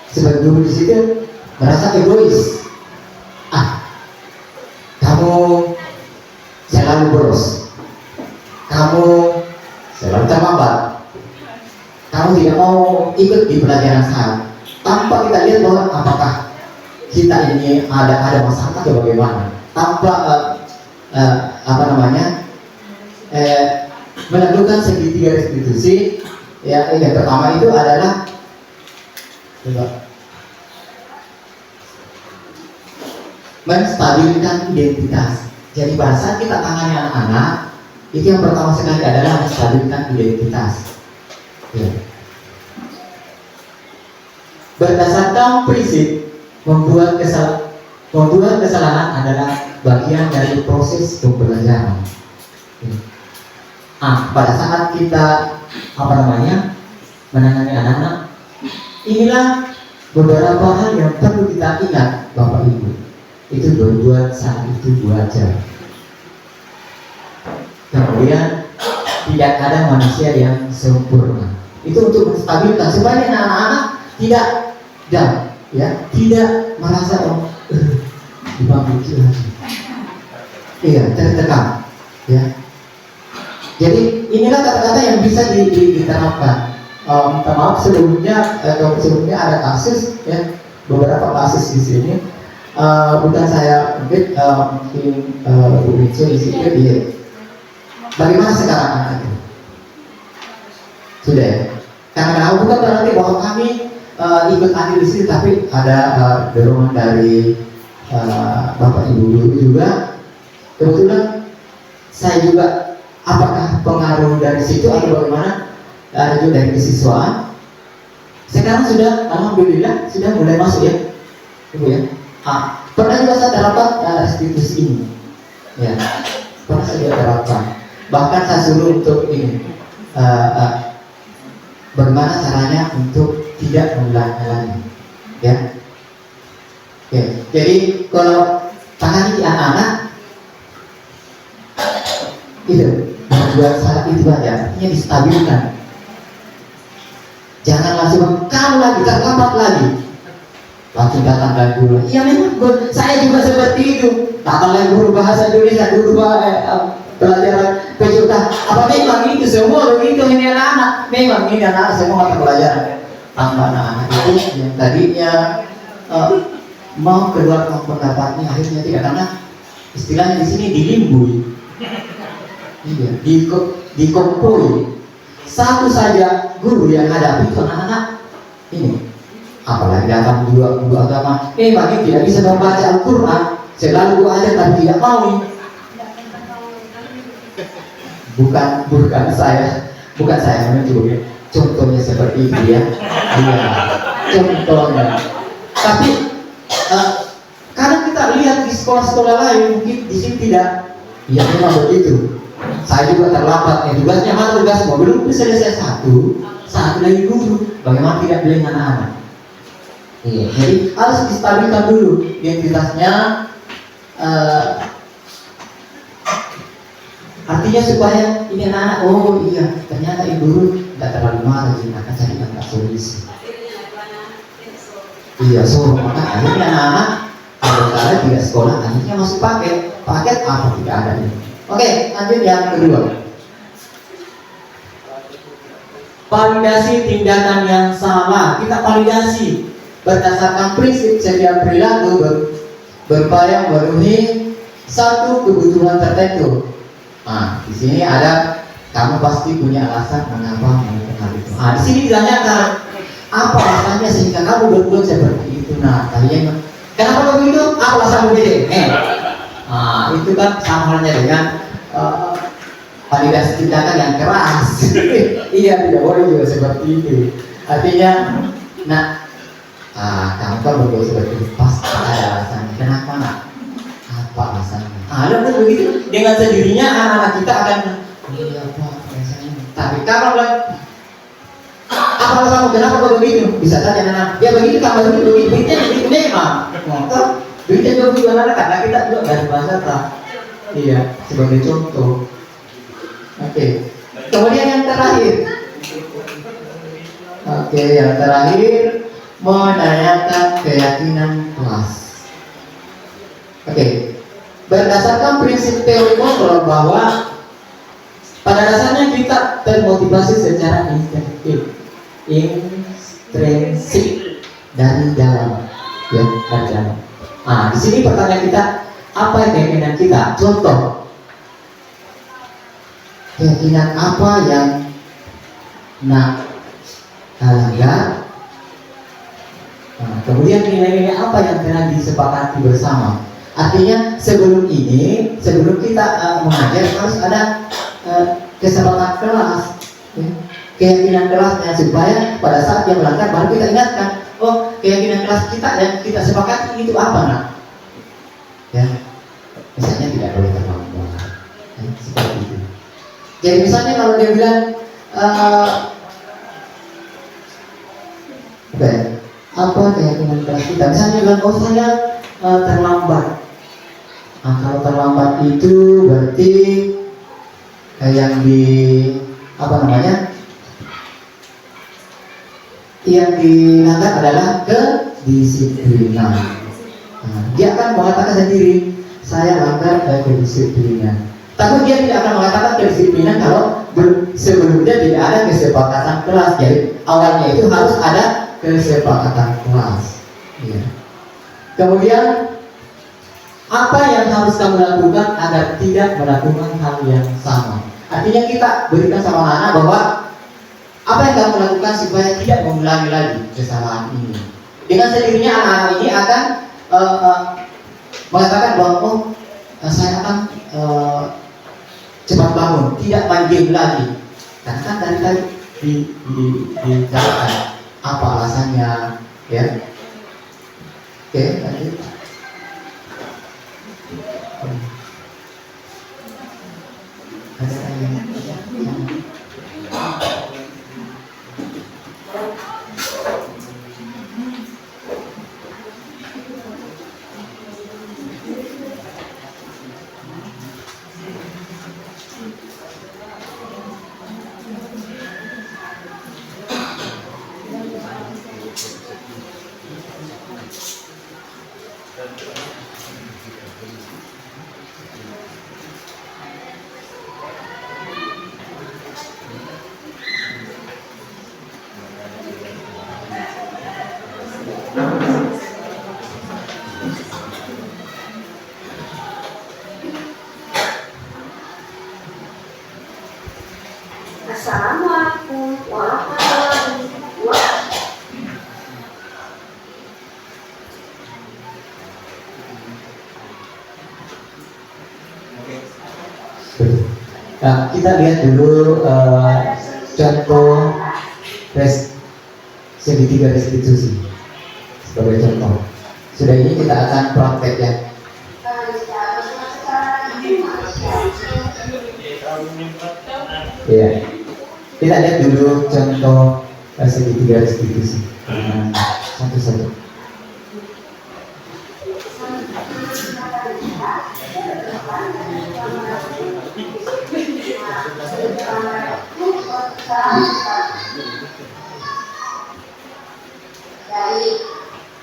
Speaker 7: sebagai guru di situ merasa egois. Kamu selalu boros, kamu selalu terlambat, kamu tidak mau ikut di pelajaran saya. Tanpa kita lihat bahwa apakah kita ini ada masalah atau bagaimana. Tanpa melakukan segitiga restitusi, ya, yang pertama itu adalah menstabilkan identitas. Jadi pada saat kita tangani anak-anak, itu yang pertama sekali adalah menstabilkan identitas. Ya. Berdasarkan prinsip membuat kesalahan adalah bagian dari proses pembelajaran. Pada saat kita menangani anak-anak, inilah beberapa hal yang perlu kita ingat, Bapak Ibu. Itu berbuat saat itu belajar. Kemudian tidak ada manusia yang sempurna. Itu untuk menstabilkan supaya anak-anak tidak down, ya, tidak merasa dibangun lagi. Iya, tertekan, ya. Jadi inilah kata-kata yang bisa diterapkan. Minta maaf sebelumnya ada kasus, ya, beberapa kasus di sini. Bukan saya mungkin Bu Bicu di situ dia. Bagaimana sekarang anak itu? Sudah ya? Karena bukan berarti bahwa kami ikut andil di sini, tapi ada dorongan dari Bapak Ibu guru juga. Kebetulan saya juga, apakah pengaruh dari situ atau bagaimana? Ada juga dari kesiswaan. Sekarang sudah, alhamdulillah sudah mulai masuk, ya, Ibu, ya. Pernah juga saya terapkan restitusi ini, ya, pernah saya juga terapkan. Bahkan saya suruh untuk ini, bagaimana caranya untuk tidak mengulangi lagi, ya. Oke, jadi kalau tangani anak-anak itu buat saat itu aja, artinya distabilkan. Jangan langsung kamu lagi, terlambat lagi. Langsung datang lagi guru. Iya memang, saya juga seperti itu. Datang lagi guru bahasa Indonesia, guru pelajaran pejuta. Apa memang itu semua begitu ini anak-anak? Memang ini anak semua mata pelajaran. Tambah anak-anak itu yang tadinya mau keluar pendapatnya akhirnya tidak, karena istilahnya di sini dilimbui. Iya, dikompoi. Satu saja guru yang hadapi itu anak-anak ini. Apalagi datang guru agama, memang tidak bisa membaca Al-Quran. Selalu gua ajar tapi tidak mau. Bukan saya menunjuk. Contohnya seperti itu ya. Iya, contohnya. Tapi kadang kita lihat di sekolah-sekolah lain mungkin di sini tidak. Ya memang begitu. Saya juga terlambat, tugasnya mana tugas mau belum selesai satu lagi guru. Bagaimana tidak beli anak-anak? Iya, jadi harus distabilkan dulu identitasnya. Artinya supaya ini anak-anak, oh iya ternyata ibu guru tidak terlalu marah, jadi akan cari angka solusi. Iya, so maka akhirnya anak-anak kalau tidak sekolah akhirnya masuk paket apa tidak ada ini. Oke, lanjut yang kedua. Validasi tindakan yang salah. Kita validasi berdasarkan prinsip setiap perilaku berupaya memenuhi satu kebutuhan tertentu. Nah, di sini ada kamu pasti punya alasan mengapa melakukan hal itu. Nah, di sini ditanyakan apa alasannya sehingga kamu berbuat seperti itu. Nah, tadinya kenapa begitu? Apa alasan begitu? Nah, itu kan sama halnya dengan validasi tindakan yang keras. Iya, tidak boleh juga seperti itu. Artinya, kamu kan berbuat seperti itu pasti ada alasannya. Kenapa nak? Apa alasannya? Lalu begitu dengan sendirinya anak-anak kita akan iya Pak, alasannya. Tapi kalau apa alasanmu? Kenapa kau begitu? Bisa saja anak, ya begitu kamu begitu begitu memang. Maka begitu juga begitu anak karena kita juga dari bahasa tak. Iya, sebagai contoh. Oke. Kemudian yang terakhir. Oke, yang terakhir menanyakan keyakinan kelas. Oke. Berdasarkan prinsip teori kontrol bahwa pada dasarnya kita termotivasi secara intrinsik dari dalam, ya, dari dalam. Nah, di sini pertanyaan kita, apa keyakinan kita? Contoh, keyakinan apa yang nak langgar? Nah, kemudian nilai-nilai apa yang telah disepakati bersama? Artinya sebelum kita mengajar harus ada kesepakatan kelas, ya, keyakinan kelasnya supaya pada saat dia melanggar baru kita ingatkan, oh keyakinan kelas kita dan kita sepakati itu apa nak? Ya, misalnya tidak boleh terlambat, ya, seperti itu. Jadi misalnya kalau dia bilang apa keyakinan kelas kita? Misalnya bilang, oh saya terlambat. Nah, kalau terlambat itu berarti yang yang dilanggar adalah kedisiplinan. Nah, dia akan mengatakan sendiri, saya langgar kedisiplinan. Tapi dia tidak akan mengatakan kedisiplinan kalau sebelumnya tidak ada kesepakatan kelas. Jadi awalnya itu harus ada kesepakatan kelas. Ya. Kemudian apa yang harus kamu lakukan agar tidak melakukan hal yang sama? Artinya kita berikan sama anak bahwa apa yang kamu lakukan supaya tidak mengulangi lagi kesalahan ini. Dengan sendirinya anak-anak ini akan mengatakan bahwa oh saya akan cepat bangun, tidak main game lagi. Karena kan dari tadi dikatakan apa alasannya, ya. Oke, lanjut. Nah, kita lihat dulu contoh segitiga restitusi sebagai contoh. Sudah ini kita akan praktek ya. Ya, kita lihat dulu contoh segitiga restitusi satu-satu.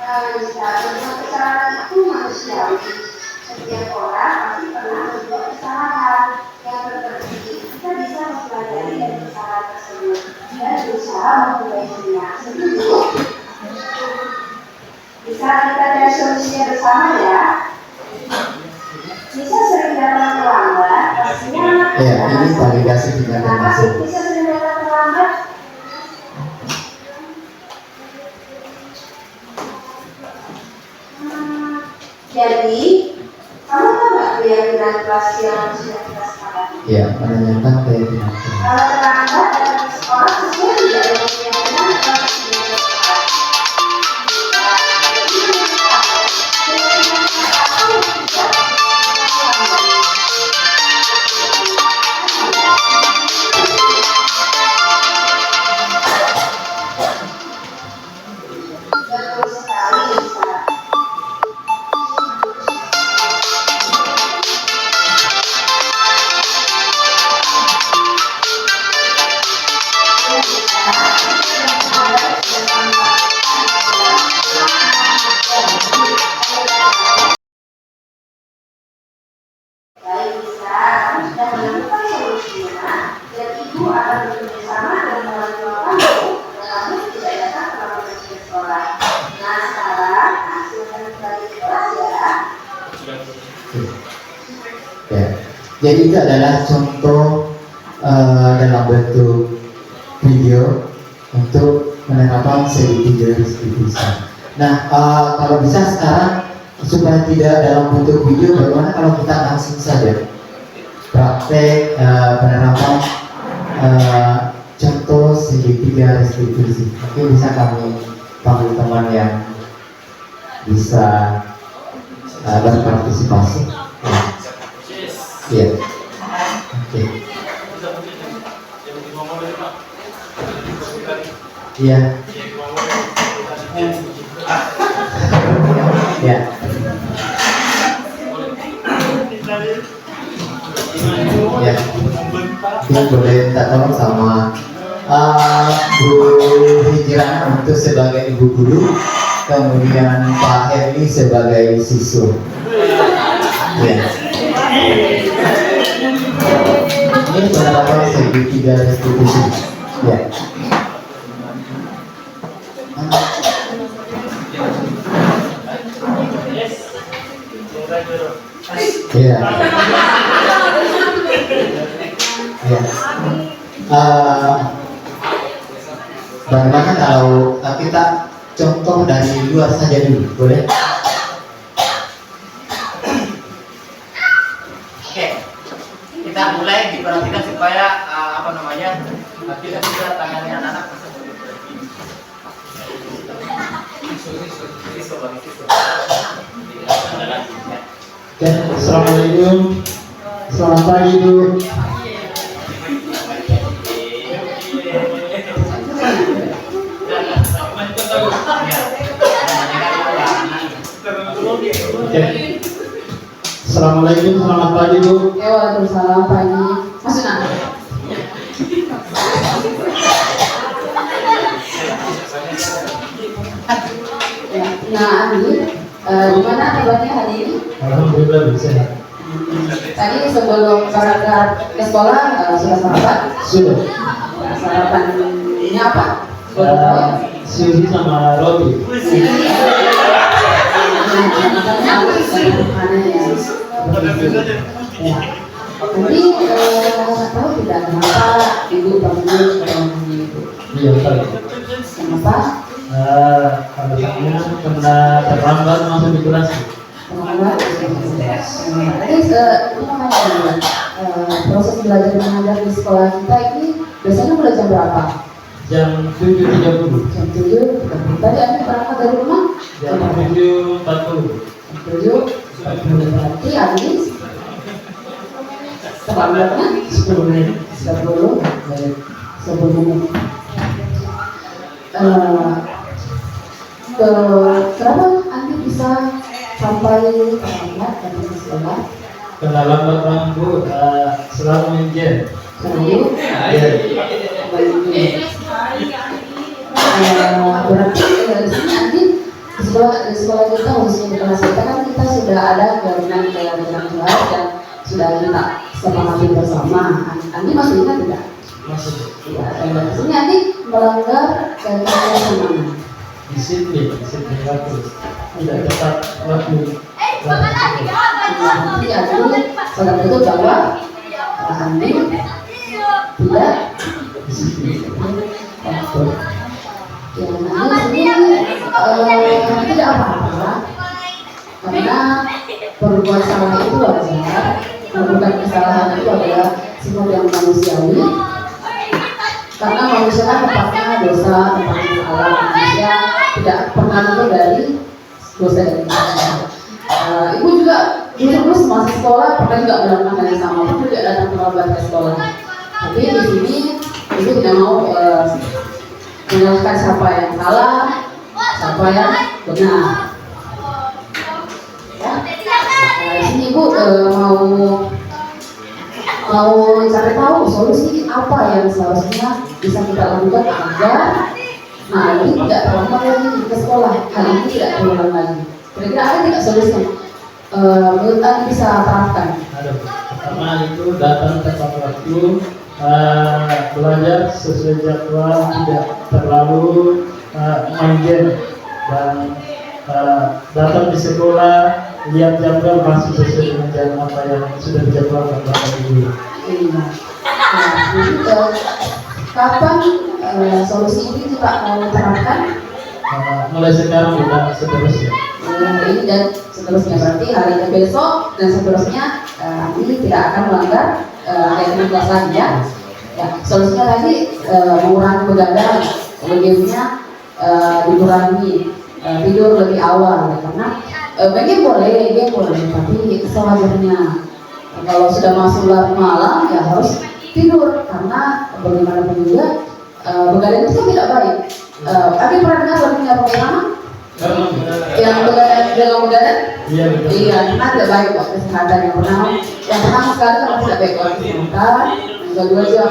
Speaker 8: Dari kesalahan itu manusiawi. Setiap orang pasti pernah membuat kesalahan yang terjadi. Kita bisa mempelajari dari kesalahan tersebut dan berusaha memperbaikinya sendiri. Bisa kita cari solusinya bersama ya. Bisa sering datang terlambat, pastinya.
Speaker 7: Ya, ini validasi tindakan
Speaker 8: Kenapa sih
Speaker 7: masuk.
Speaker 8: bisa sering datang terlambat? Jadi, kamu tahu nggak keyakinan kelas yang sudah kita sepakati?
Speaker 7: Ya, menanyakan keyakinan.
Speaker 8: Kalau terlambat datang ke sekolah sesuai tidak dengan keyakinan kelas yang sudah kita sepakati? Betul sekali, Lisa. Baik, Lisa, kamu sudah menemukan solusinya dan ibu akan bekerjasama dan membantu kamu agar kamu tidak datang terlalu ke sekolah. Nah, sekarang hasilkan kembali ke kelas ya.
Speaker 7: Ya, jadi itu adalah contoh dalam bentuk video untuk menerapkan segitiga restitusi. Nah, kalau bisa sekarang supaya tidak dalam bentuk video, bagaimana kalau kita langsung saja praktek penerapan contoh segitiga restitusi. Mungkin bisa kami panggil teman yang bisa berpartisipasi. Iya. Oke. Iya. Ya. Ya. Ini boleh minta tolong sama Bu Hijrana untuk sebagai ibu guru, kemudian Pak Herli sebagai siswa. Ya. Ini penerapan segitiga restitusi. Ya. Ya. Ya. Bagaimana kalau kita contoh dari luar saja dulu, boleh?
Speaker 9: Oke, kita mulai diperhatikan supaya kita bisa tangani anak-anak tersebut.
Speaker 10: Oke, assalamualaikum, selamat pagi Bu. Oke, assalamualaikum, selamat pagi Bu.
Speaker 11: Ya, waalaikumsalam pagi. Masuk nak. Nah, Andi, gimana kabarnya hari ini?
Speaker 10: Alhamdulillah bisa.
Speaker 11: Tadi sebelum berangkat ke sekolah sudah sarapan?
Speaker 10: Sudah.
Speaker 11: Sarapannya apa?
Speaker 10: Sushi sama roti.
Speaker 11: Jadi tahu tidak kenapa ibu panggil itu?
Speaker 10: Iya betul.
Speaker 11: Kenapa?
Speaker 10: Alasannya karena terlambat masuk di kelas.
Speaker 11: Teman-teman, tadi proses belajar mengajar di sekolah kita ini biasanya mulai jam berapa?
Speaker 10: Jam 7.30.
Speaker 11: Jam 7. Tadi Anda berangkat dari rumah?
Speaker 10: Jam 7.40.
Speaker 11: 7.40 berarti Andi terlambatnya 10 menit. 10 menit. Kenapa Andi bisa sampai terlambat dari sekolah?
Speaker 10: Lambat lampu selalu menjen.
Speaker 11: Selalu. Berarti di sini Andi di sekolah kita khususnya di kelas kita kan kita sudah ada kelas dan sudah kita sepakati bersama. Andi masih ingat tidak?
Speaker 10: Masih.
Speaker 11: Ya, dan di sini Andi melanggar ketentuan mana?
Speaker 10: Disiplin waktu. Tidak tepat waktu.
Speaker 11: Nanti Andi sadar betul bahwa Andi tidak disiplin waktu. Ya, Andi sini tidak apa-apa karena berbuat salah itu wajar. Melakukan kesalahan itu adalah sifat yang manusiawi karena manusia kan tempatnya dosa, tempatnya salah. Manusia tidak pernah luput dari dosa dan kesalahan. Ibu juga terus masih sekolah pernah juga melakukan hal yang sama, pun tidak datang terlambat ke sekolah. Tapi di sini ibu tidak mau menyalahkan siapa yang salah, siapa yang benar. Di sini ibu mau cari tahu solusi apa yang seharusnya bisa kita lakukan agar ini tidak terlambat lagi ke sekolah, hal ini tidak terulang lagi. Kira-kira ada tidak solusi menurut Anda bisa terapkan?
Speaker 10: Ada. Pertama itu datang tepat waktu, belajar sesuai jadwal, tidak terlalu main game, dan datang di sekolah lihat jadwal masih sesuai dengan jadwal apa yang sudah dijadwalkan Bapak Ibu.
Speaker 11: Kapan solusi ini kita mau terapkan?
Speaker 10: Mulai sekarang dan seterusnya.
Speaker 11: Ini dan seterusnya berarti hari ini besok dan seterusnya ini tidak akan melanggar ketentuan kelas lagi ya. Ya, solusinya tadi mengurangi begadang, gamenya dikurangi, tidur lebih awal ya, karena game boleh, tapi sewajarnya. Kalau sudah masuk larut malam ya harus tidur karena bagaimanapun juga begadang itu kan tidak baik. Tapi pernah dengar lagunya bagaimana? Yang begadang? Iya, karena tidak baik buat kesehatan. Yang pertama sekali kalau tidak baik buat kesehatan. Yang kedua juga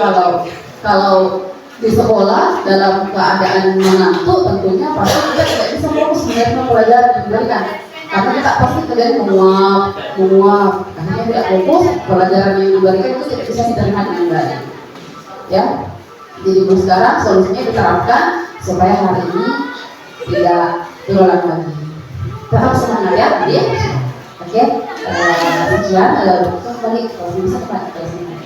Speaker 11: kalau di sekolah dalam keadaan mengantuk tentunya pasti kita tidak bisa fokus menerima pelajaran yang diberikan. Karena kita pasti terjadi menguap, akhirnya tidak fokus, pelajaran yang diberikan itu tidak bisa diterima dengan baik. Ya, jadi sekarang solusinya diterapkan supaya hari ini tidak terulang lagi. Tetap semangat ya, ya. Oke, sekian. Kembali kalau bisa kembali ke sini.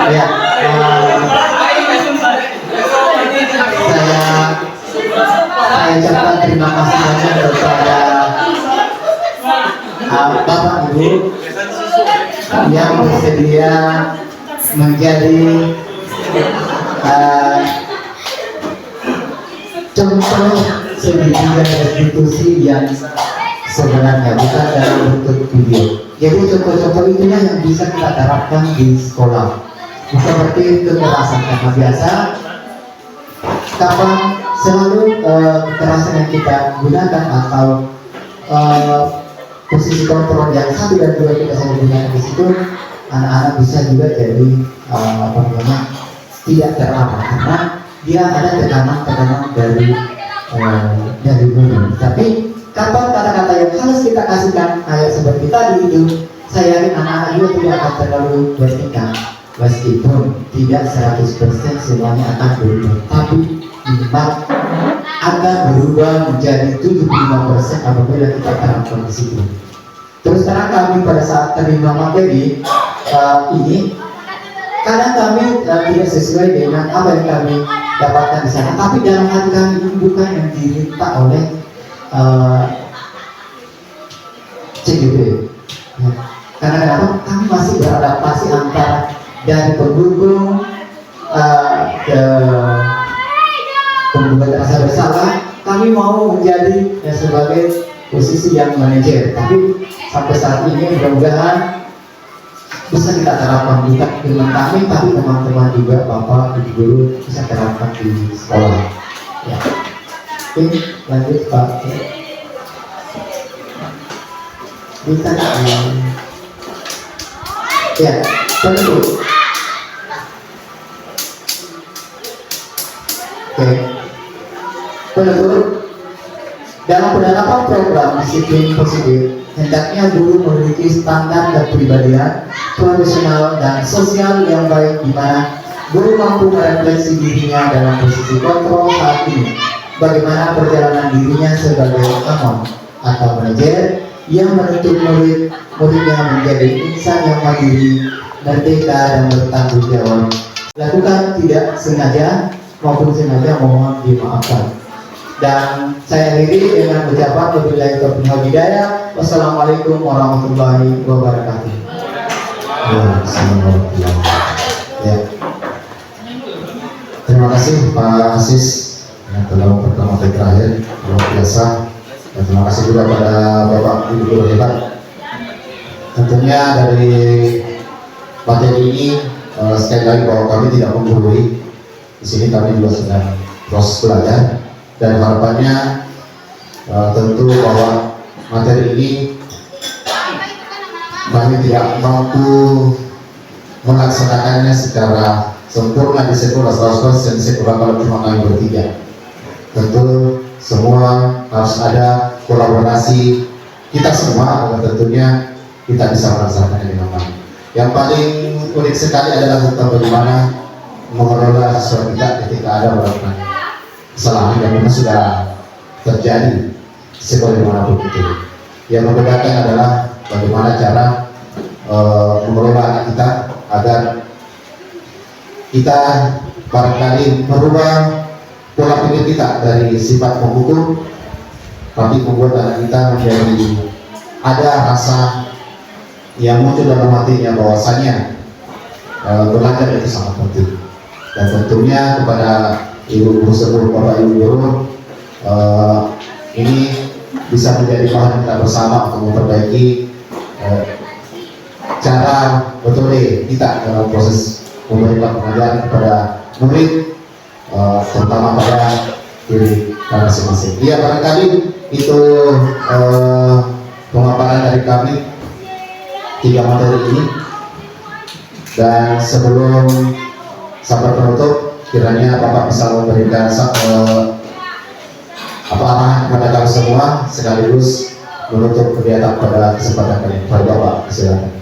Speaker 7: Ya, saya ucapkan terima kasih banyak kepada Bapak Ibu yang bersedia menjadi contoh pendidikan institusi yang sebenarnya bukan dalam bentuk video. Jadi contoh-contoh itulah yang bisa kita terapkan di sekolah. Seperti kekerasan karena biasa kapan selalu kekerasan yang kita gunakan atau posisi kontrol yang 1 dan 2 kita selalu gunakan di situ, anak-anak bisa juga jadi tidak terarah karena dia ada tekanan dari guru. Tapi kapan kata-kata yang harus kita kasihkan kayak seperti tadi itu, saya yakin anak-anak juga tidak akan terlalu bertingkah. Meskipun tidak 100% semuanya akan berubah, tapi minimal akan berubah menjadi 75% apabila kita terapkan di situ. Terus terang kami pada saat terima materi ini, kadang kami tidak sesuai dengan apa yang kami dapatkan di sana, tapi dalam hati kami ini bukan yang diminta oleh CGP. Ya. Karena kenapa? Kami masih beradaptasi antara dari pendukung ke pembuat rasa bersalah. Kami mau menjadi sebagai posisi yang manajer, tapi sampai saat ini mudah-mudahan bisa kita terapkan juga dengan kami, tapi teman-teman juga bapak ibu guru bisa terapkan di sekolah. Ya. Oke, lanjut Pak. Bisa ya, betul. Oke, betul. Dalam penerapan program disiplin positif, hendaknya guru memiliki standar kepribadian, profesional dan sosial yang baik, di mana guru mampu merefleksi dirinya dalam posisi kontrol saat ini. Bagaimana perjalanan dirinya sebagai imam atau manajer yang menuntut muridnya menjadi insan yang mandiri, merdeka dan bertanggung jawab. Lakukan tidak sengaja maupun sengaja, mohon dimaafkan. Dan saya akhiri dengan ucapan wabillahi taufiq wal hidayah. Wassalamualaikum warahmatullahi wabarakatuh.
Speaker 1: Ya. Terima kasih Pak Asis yang telah pertama kali terakhir, luar biasa. Dan terima kasih juga pada Bapak Ibu guru hebat. Tentunya dari materi ini sekali lagi bahwa kami tidak menggurui. Di sini kami juga sedang proses belajar. Dan harapannya tentu bahwa materi ini kami tidak mampu melaksanakannya secara sempurna di sekolah 100% sekolah kalau cuma kami bertiga. Tentu semua harus ada kolaborasi kita semua agar tentunya kita bisa melaksanakannya dengan baik. Yang paling unik sekali adalah tentang bagaimana mengelola siswa kita ketika ada melakukan kesalahan yang memang sudah terjadi sekolah dimanapun itu. Yang membedakan adalah bagaimana cara mengelola anak kita agar kita barangkali merubah pola pikir kita dari sifat menghukum, tapi membuat anak kita menjadi ada rasa yang muncul dalam hatinya bahwasanya belajar itu sangat penting. Dan tentunya kepada ibu guru seluruh bapak ibu guru ini bisa menjadi bahan kita bersama untuk memperbaiki cara betul kita dalam proses memberikan pengajaran kepada murid, terutama pada diri masing-masing. Iya, barangkali itu pemaparan dari kami 3 materi ini. Dan sebelum sampai penutup, kiranya Bapak bisa memberikan arahan kepada kami semua sekaligus menutup kegiatan pada kesempatan kali ini. Bapak, silakan.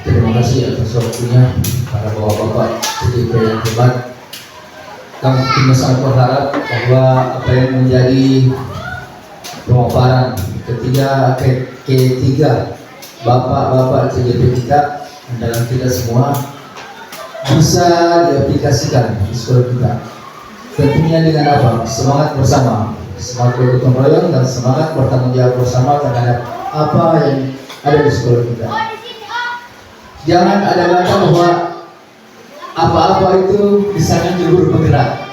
Speaker 2: Terima kasih atas waktunya para bapak-bapak CGP yang hebat. Kami sangat berharap bahwa apa yang menjadi pemaparan ketiga bapak-bapak CGP kita dalam kita semua bisa diaplikasikan di sekolah kita. Tentunya dengan apa? Semangat bersama, semangat bergotong royong dan semangat bertanggung jawab bersama terhadap apa yang ada di sekolah kita. Jangan ada kata bahwa apa-apa itu disangka guru penggerak.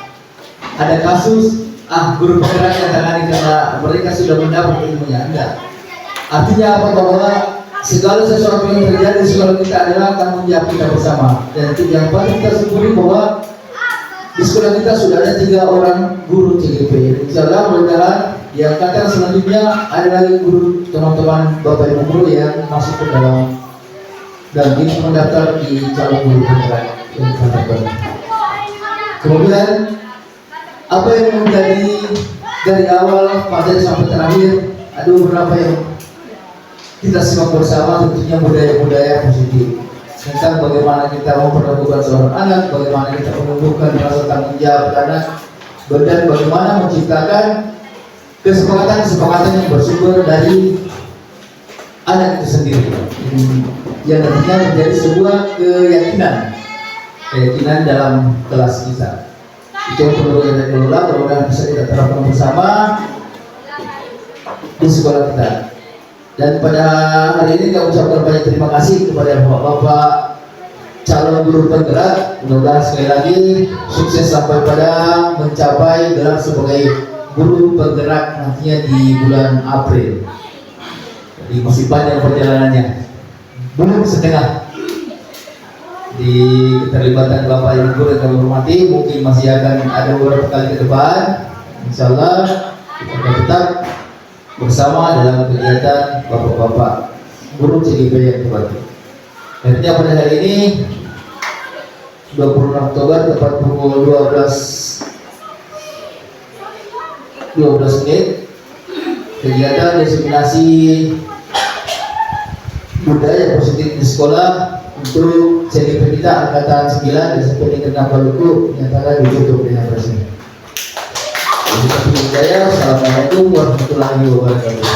Speaker 2: Ada kasus guru penggerak yang tangani karena mereka sudah mendapat ilmunya. Enggak. Artinya apa? Bahwa segala sesuatu yang terjadi di sekolah kita adalah tanggung jawab kita bersama. Dan yang paling kita syukuri bahwa di sekolah kita sudah ada 3 orang guru CGP. Insyaallah mudah-mudahan yang akan selanjutnya ada lagi guru teman-teman bapak ibu guru yang masuk ke dalam dan ini mendaftar di calon guru penggerak yang terdapat. Kemudian apa yang menjadi dari awal pada sampai terakhir ada beberapa yang kita simak bersama, tentunya budaya-budaya positif tentang bagaimana kita memperlakukan seorang anak, bagaimana kita menumbuhkan rasa tanggung jawab anak, dan bagaimana menciptakan kesepakatan yang bersumber dari anak itu sendiri, yang nantinya menjadi sebuah keyakinan dalam kelas kita. Itu yang perlu kita kelola, mudah-mudahan bisa kita terapkan bersama di sekolah kita. Dan pada hari ini kami ucapkan banyak terima kasih kepada bapak-bapak calon guru penggerak. Mudah-mudahan sekali lagi sukses sampai pada mencapai gelar sebagai guru penggerak nantinya di bulan April. Jadi masih panjang perjalanannya, belum setengah. Di keterlibatan Bapak Ibu guru yang kami hormati, mungkin masih akan ada beberapa kali ke depan. Insya Allah kita akan tetap bersama dalam kegiatan Bapak-bapak guru CGP yang terbaik. Akhirnya pada hari ini 26 Oktober tepat pukul 12 menit, kegiatan diseminasi budaya positif di sekolah untuk CGP kita angkatan 9 dan seperti Kena Paluku nyatakan ditutup dengan resmi. Assalamualaikum warahmatullahi wabarakatuh.